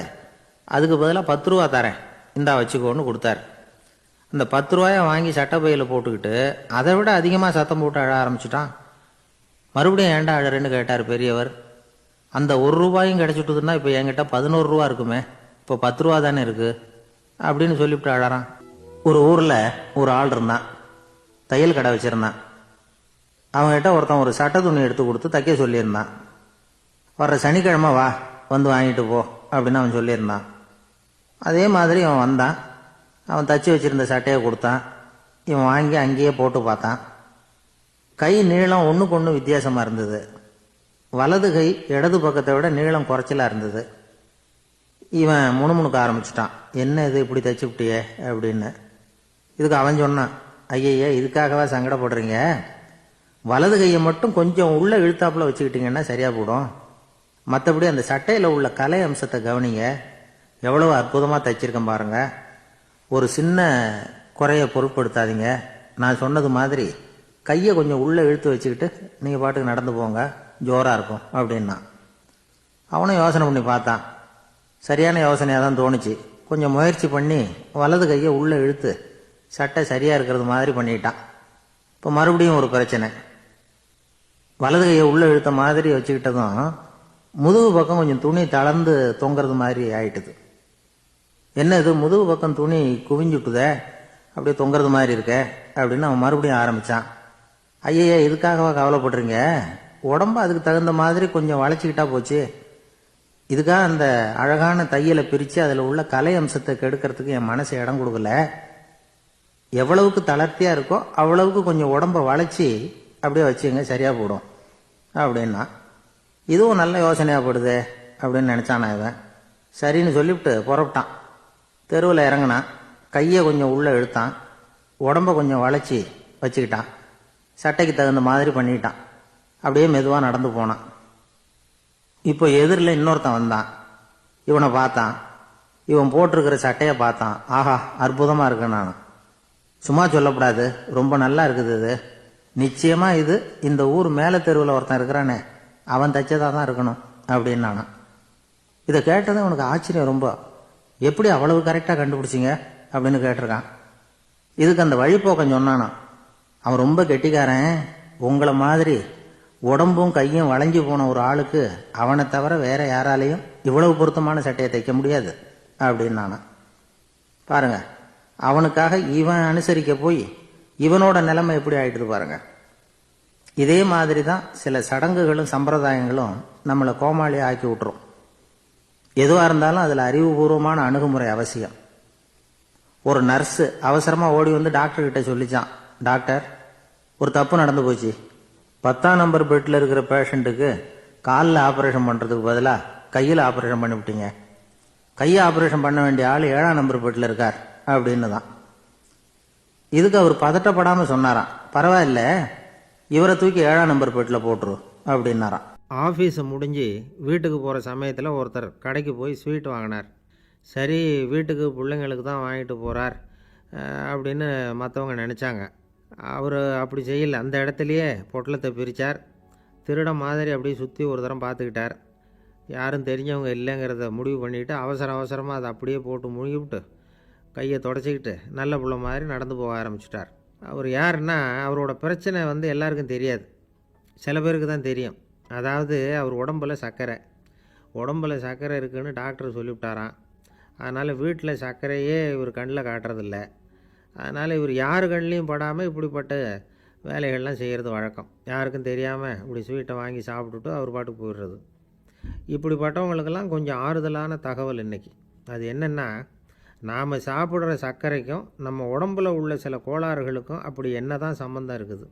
S2: அதுக்கு பதிலாக 10 ரூபா தரேன், இந்தா வச்சுக்கோன்னு கொடுத்தார். அந்த 10 ரூபாயை வாங்கி சட்டப்பையில் போட்டுக்கிட்டு அதை விட அதிகமாக சத்தம் போட்டு அழ ஆரம்பிச்சுட்டான். மறுபடியும் ஏன்டா அழறேன்னு கேட்டார் பெரியவர். அந்த 1 ரூபாயும் கிடைச்சிட்டுதுன்னா இப்போ என்கிட்ட 11 ரூபா இருக்குமே, இப்போ 10 ரூபா தானே இருக்குது அப்படின்னு சொல்லிவிட்டு அழறான். ஒரு ஊரில் ஒரு ஆள் இருந்தான்.
S3: தையல் கடை வச்சுருந்தான். அவங்ககிட்ட ஒருத்தன் ஒரு சட்டை துணி எடுத்து கொடுத்து தைக்க சொல்லியிருந்தான். வர்ற சனிக்கிழமை வா, வந்து வாங்கிட்டு போ அப்படின்னு அவன் சொல்லியிருந்தான். அதே மாதிரி அவன் வந்தான். அவன் தச்சு வச்சுருந்த சட்டையை கொடுத்தான். இவன் வாங்கி அங்கேயே போட்டு பார்த்தான். கை நீளம் ஒன்றுக்கு ஒன்று வித்தியாசமாக இருந்தது. வலது கை இடது பக்கத்தை விட நீளம் குறைச்சலாக இருந்தது. இவன் முணுமுணுக்க ஆரம்பிச்சிட்டான். என்ன இது இப்படி தச்சு விட்டியே அப்படின்னு. இதுக்கு அவன் சொன்னான், ஐயய்யா இதுக்காகவா சங்கடப்படுறீங்க, வலது கையை மட்டும் கொஞ்சம் உள்ள இழுத்தாப்புல வச்சுக்கிட்டீங்கன்னா சரியா போடும். மற்றபடி அந்த சட்டையில் உள்ள கலை அம்சத்தை கவனிங்க, எவ்வளவு அற்புதமாக தைச்சிருக்கேன் பாருங்க. ஒரு சின்ன குறைய பொருட்படுத்தாதீங்க. நான் சொன்னது மாதிரி கையை கொஞ்சம் உள்ளே இழுத்து வச்சுக்கிட்டு நீங்கள் பாட்டுக்கு நடந்து போங்க, ஜோராக இருக்கும் அப்படின்னா. அவனும் யோசனை பண்ணி பார்த்தான். சரியான யோசனையாக தான் தோணுச்சு. கொஞ்சம் முயற்சி பண்ணி வலது கையை உள்ளே இழுத்து சட்டை சரியாக இருக்கிறது மாதிரி பண்ணிட்டான். இப்போ மறுபடியும் ஒரு பிரச்சனை. வலது கையை உள்ளே இழுத்த மாதிரி வச்சுக்கிட்டதும் முதுகு பக்கம் கொஞ்சம் துணி தளர்ந்து தொங்குறது மாதிரி ஆயிட்டுது. என்ன இது முதுகு பக்கம் துணி குவிஞ்சுட்டுதே, அப்படியே தொங்குறது மாதிரி இருக்க அப்படின்னு அவன் மறுபடியும் ஆரம்பித்தான். ஐயா இதுக்காகவா கவலைப்படுறீங்க, உடம்பு அதுக்கு தகுந்த மாதிரி கொஞ்சம் வளைச்சிக்கிட்டா போச்சு. இதுக்காக அந்த அழகான தையலை பிரித்து அதில் உள்ள கலை அம்சத்தை கெடுக்கிறதுக்கு என் மனசு இடம் கொடுக்கல. எவ்வளவுக்கு தளர்த்தியாக இருக்கோ அவ்வளவுக்கு கொஞ்சம் உடம்பை வளைச்சி அப்படியே வச்சுங்க, சரியாக போடும் அப்படின்னா. இதுவும் நல்ல யோசனையாக போடுதே அப்படின்னு நினச்சானா இவன். சரின்னு சொல்லிவிட்டு புறப்பட்டான். தெருவில் இறங்கினான். கையை கொஞ்சம் உள்ளே இழுத்தான். உடம்பை கொஞ்சம் வளைச்சி வச்சுக்கிட்டான். சட்டைக்கு தகுந்த மாதிரி பண்ணிட்டான். அப்படியே மெதுவாக நடந்து போனான். இப்போ எதிரில் இன்னொருத்தன் வந்தான். இவனை பார்த்தான். இவன் போட்டிருக்கிற சட்டையை பார்த்தான். ஆஹா அற்புதமாக இருக்குன்னு நான். சும்மா சொல்லக்கூடாது, ரொம்ப நல்லா இருக்குது இது. நிச்சயமாக இது இந்த ஊர் மேலே தெருவில் ஒருத்தன் இருக்கிறானே அவன் தைச்சதாக தான் இருக்கணும் அப்படின்னு நானான். இதை கேட்டதும் உனக்கு ஆச்சரியம் ரொம்ப. எப்படி அவ்வளவு கரெக்டாக கண்டுபிடிச்சிங்க அப்படின்னு கேட்டிருக்கான். இதுக்கு அந்த வழிப்போக்கம் சொன்னானா. அவன் ரொம்ப கெட்டிக்காரன். உங்களை மாதிரி உடம்பும் கையும் வளைஞ்சு போன ஒரு ஆளுக்கு அவனை தவிர வேற யாராலையும் இவ்வளவு பொருத்தமான சட்டையை தைக்க முடியாது அப்படின்னு நானா. பாருங்க, அவனுக்காக இவன் அனுசரிக்க போய் இவனோட நிலைமை எப்படி ஆயிடுது பாருங்க. இதே மாதிரி தான் சில சடங்குகளும் சம்பிரதாயங்களும் நம்மளை கோமாளியை ஆக்கி விட்டுரும். எதுவாக இருந்தாலும் அதில் அறிவுபூர்வமான அணுகுமுறை அவசியம். ஒரு நர்ஸு அவசரமாக ஓடி வந்து டாக்டர் கிட்ட சொல்லிச்சான், டாக்டர் ஒரு தப்பு நடந்து போச்சு. 10ஆம் நம்பர் பெட்டில் இருக்கிற பேஷண்ட்டுக்கு காலில் ஆப்ரேஷன் பண்ணுறதுக்கு பதிலாக கையில் ஆப்ரேஷன் பண்ணிவிட்டீங்க. கையை ஆப்ரேஷன் பண்ண வேண்டிய ஆள் 7ஆம் நம்பர் பெட்டில் இருக்கார் அப்படின்னு தான். இதுக்கு அவர் பதட்டப்படாமல் சொன்னாராம், பரவாயில்ல இவரை தூக்கி 7ஆம் நம்பர் பெட்டில் போட்டுரு அப்படின்னாராம்.
S2: ஆஃபீஸை முடிஞ்சு வீட்டுக்கு போகிற சமயத்தில் ஒருத்தர் கடைக்கு போய் ஸ்வீட் வாங்கினார். சரி வீட்டுக்கு பிள்ளைங்களுக்கு தான் வாங்கிட்டு போகிறார் அப்படின்னு மற்றவங்க நினச்சாங்க. அவர் அப்படி செய்யலை. அந்த இடத்துலையே பொட்டலத்தை பிரித்தார். திருட மாதிரி அப்படியே சுற்றி ஒரு தரம் பார்த்துக்கிட்டார். யாரும் தெரிஞ்சவங்க இல்லைங்கிறத முடிவு பண்ணிவிட்டு அவசரமாக அதை அப்படியே போட்டு முழுகிவிட்டு கையை தொடச்சிக்கிட்டு நல்ல பிள்ளை மாதிரி நடந்து போக ஆரம்பிச்சிட்டார். அவர் யாருன்னா, அவரோட பிரச்சனை எல்லாருக்கும் தெரியாது, சில பேருக்கு தான் தெரியும். அதாவது அவர் உடம்பில் சர்க்கரை இருக்குதுன்னு டாக்டர் சொல்லிவிட்டாராம். அதனால் வீட்டில் சர்க்கரையே இவர் கண்ணில் காட்டுறதில்ல. அதனால் இவர் யார் கண்ணிலையும் படாமல் இப்படிப்பட்ட வேலைகள்லாம் செய்கிறது வழக்கம். யாருக்கும் தெரியாமல் இப்படி ஸ்வீட்டை வாங்கி சாப்பிட்டுட்டு அவர் பாட்டுக்கு போயிடுறது. இப்படிப்பட்டவங்களுக்கெல்லாம் கொஞ்சம் ஆறுதலான தகவல் இன்றைக்கி. அது என்னென்னா, நாம் சாப்பிட்ற சர்க்கரைக்கும் நம்ம உடம்பில் உள்ள சில கோளாறுகளுக்கும் அப்படி என்ன தான் சம்மந்தம் இருக்குது.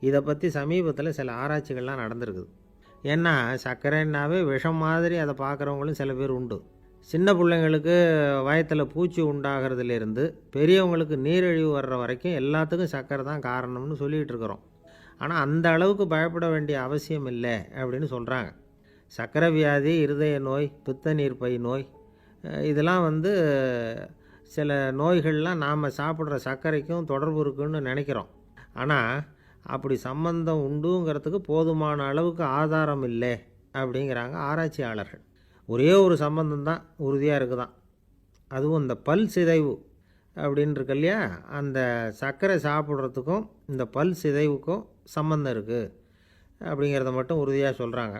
S2: இதை பற்றி சமீபத்தில் சில ஆராய்ச்சிகள்லாம் நடந்திருக்குது. ஏன்னா சர்க்கரைன்னாவே விஷம் மாதிரி அதை பார்க்குறவங்களும் சில பேர் உண்டு. சின்ன பிள்ளைங்களுக்கு வயத்தில் பூச்சி உண்டாகிறதுலேருந்து பெரியவங்களுக்கு நீரிழிவு வர்ற வரைக்கும் எல்லாத்துக்கும் சர்க்கரை தான் காரணம்னு சொல்லிகிட்டு இருக்கிறோம். ஆனால் அந்த அளவுக்கு பயப்பட வேண்டிய அவசியம் இல்லை அப்படின்னு சொல்கிறாங்க. சர்க்கரை வியாதி, இருதய நோய், பித்த நீர்ப்பை நோய், இதெல்லாம் சில நோய்கள்லாம் நாம் சாப்பிட்ற சர்க்கரைக்கும் தொடர்பு இருக்குன்னு நினைக்கிறோம். ஆனால் அப்படி சம்பந்தம் உண்டுங்கிறதுக்கு போதுமான அளவுக்கு ஆதாரம் இல்லை அப்படிங்கிறாங்க ஆராய்ச்சியாளர்கள். ஒரே ஒரு சம்பந்தம் தான் உறுதியாக இருக்குதான். அதுவும் இந்த பல் சிதைவு அப்படின்னு இருக்கு இல்லையா, அந்த சர்க்கரை சாப்பிட்றதுக்கும் இந்த பல் சிதைவுக்கும் சம்பந்தம் இருக்குது அப்படிங்கிறத மட்டும் உறுதியாக சொல்கிறாங்க.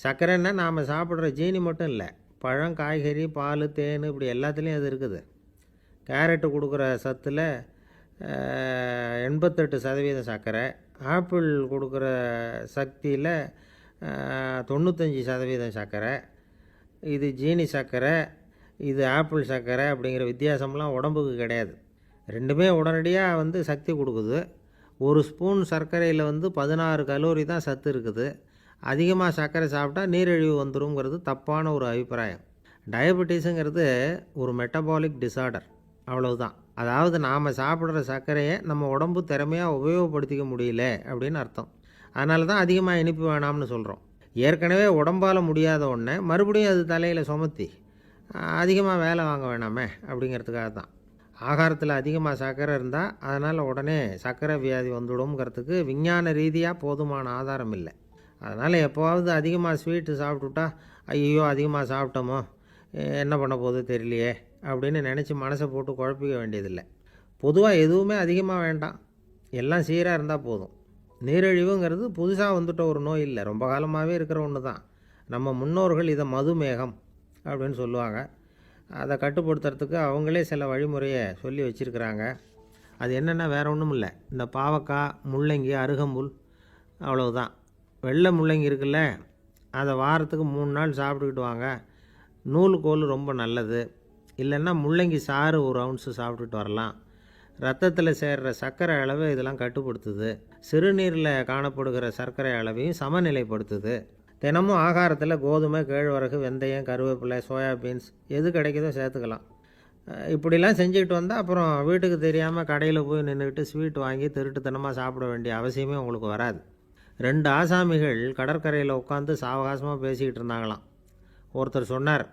S2: சர்க்கரைன்னா நாம் சாப்பிட்ற ஜீனி மட்டும் இல்லை, பழம், காய்கறி, பால், தேன் இப்படி எல்லாத்துலேயும் அது இருக்குது. கேரட்டு கொடுக்குற சத்தில் 88% சர்க்கரை, ஆப்பிள் கொடுக்குற சக்தியில் 95% சர்க்கரை, இது ஜீனி சர்க்கரை, இது ஆப்பிள் சர்க்கரை அப்படிங்கிற வித்தியாசம்லாம் உடம்புக்கு கிடையாது. ரெண்டுமே உடனடியாக சக்தி கொடுக்குது. ஒரு ஸ்பூன் சர்க்கரையில் 16 கலோரி தான் சத்து இருக்குது. அதிகமாக சர்க்கரை சாப்பிட்டா நீரிழிவு வந்துருங்கிறது தப்பான ஒரு அபிப்பிராயம். டயபெட்டிஸுங்கிறது ஒரு மெட்டபாலிக் டிஸார்டர், அவ்வளவுதான். அதாவது நாம் சாப்பிட்ற சர்க்கரையை நம்ம உடம்பு திறமையாக உபயோகப்படுத்திக்க முடியல அப்படின்னு அர்த்தம். அதனால தான் அதிகமாக இனிப்பு வேணாம்னு சொல்கிறோம். ஏற்கனவே உடம்பால் முடியாத ஒன்றை மறுபடியும் அது தலையில் சுமத்தி அதிகமாக வேலை வாங்க வேணாமே அப்படிங்கிறதுக்காக தான். ஆகாரத்தில் அதிகமாக சர்க்கரை இருந்தால் அதனால் உடனே சர்க்கரை வியாதி வந்துடும்ங்கிறதுக்கு விஞ்ஞான ரீதியாக போதுமான ஆதாரம் இல்லை. அதனால் எப்போவாவது அதிகமாக ஸ்வீட்டு சாப்பிட்டுட்டா ஐயோ அதிகமாக சாப்பிட்டோமோ என்ன பண்ண போகுது தெரியலையே அப்படின்னு நினச்சி மனசை போட்டு குழப்பிக்க வேண்டியதில்லை. பொதுவாக எதுவுமே அதிகமாக வேண்டாம், எல்லாம் சீராக இருந்தால் போதும். நீரிழிவுங்கிறது புதுசாக வந்துட்ட ஒரு நோய் இல்லை, ரொம்ப காலமாகவே இருக்கிற ஒன்று தான். நம்ம முன்னோர்கள் இதை மதுமேகம் அப்படின்னு சொல்லுவாங்க. அதை கட்டுப்படுத்துறதுக்கு அவங்களே சில வழிமுறையை சொல்லி வச்சுருக்கிறாங்க. அது என்னென்னா வேறு ஒன்றும் இல்லை, இந்த பாவக்காய், முள்ளங்கி, அருகம்புல், அவ்வளவுதான். வெள்ளை முள்ளங்கி இருக்குல்ல, அதை வாரத்துக்கு 3 நாள் சாப்பிட்டுக்கிட்டு வாங்க. நூலுக்கோல் ரொம்ப நல்லது. இல்லைன்னா முள்ளங்கி சாறு 1 ounce சாப்பிட்டுட்டு வரலாம். ரத்தத்தில் சேர்கிற சர்க்கரை அளவை இதெல்லாம் கட்டுப்படுத்துது. சிறுநீரில் காணப்படுகிற சர்க்கரை அளவையும் சமநிலைப்படுத்துது. தினமும் ஆகாரத்தில் கோதுமை, கேழ்வரகு, வெந்தயம், கருவேப்பிலை, சோயாபீன்ஸ் எது கிடைக்குதோ சேர்த்துக்கலாம். இப்படிலாம் செஞ்சுக்கிட்டு வந்தால் அப்புறம் வீட்டுக்கு தெரியாமல் கடையில் போய் நின்றுக்கிட்டு ஸ்வீட் வாங்கி திருட்டுத்தனமாக சாப்பிட வேண்டிய அவசியமே உங்களுக்கு வராது. 2 ஆசாமிகள் கடற்கரையில் உட்காந்து சாவகாசமாக பேசிக்கிட்டு இருந்தாங்களாம். ஒருத்தர் சொன்னார்,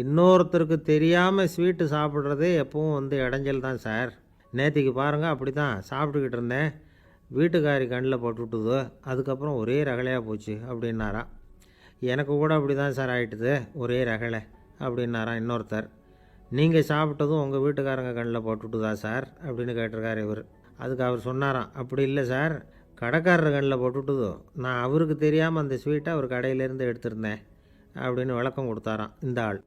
S2: இன்னொருத்தருக்கு தெரியாமல் ஸ்வீட்டு சாப்பிட்றதே எப்பவும் இடைஞ்சல் தான் சார். நேற்றுக்கு பாருங்கள் அப்படி தான் சாப்பிட்டுக்கிட்டு இருந்தேன், வீட்டுக்காரி கண்ணில் போட்டுவிட்டுது, அதுக்கப்புறம் ஒரே ரகலையாக போச்சு அப்படின்னாராம். எனக்கு கூட அப்படி தான் சார் ஆகிட்டுது, ஒரே ரகலை அப்படின்னாராம் இன்னொருத்தர். நீங்கள் சாப்பிட்டதும் உங்கள் வீட்டுக்காரங்க கண்ணில் போட்டுவிட்டுதா சார் அப்படின்னு கேட்டிருக்கார் இவர். அதுக்கு அவர் சொன்னாராம், அப்படி இல்லை சார், கடைக்காரர் கண்ணில் போட்டுவிட்டுதோ, நான் அவருக்கு தெரியாமல் அந்த ஸ்வீட்டை அவர் கடையிலேருந்து எடுத்திருந்தேன் அப்படின்னு விளக்கம் கொடுத்தாராம் இந்த ஆள்.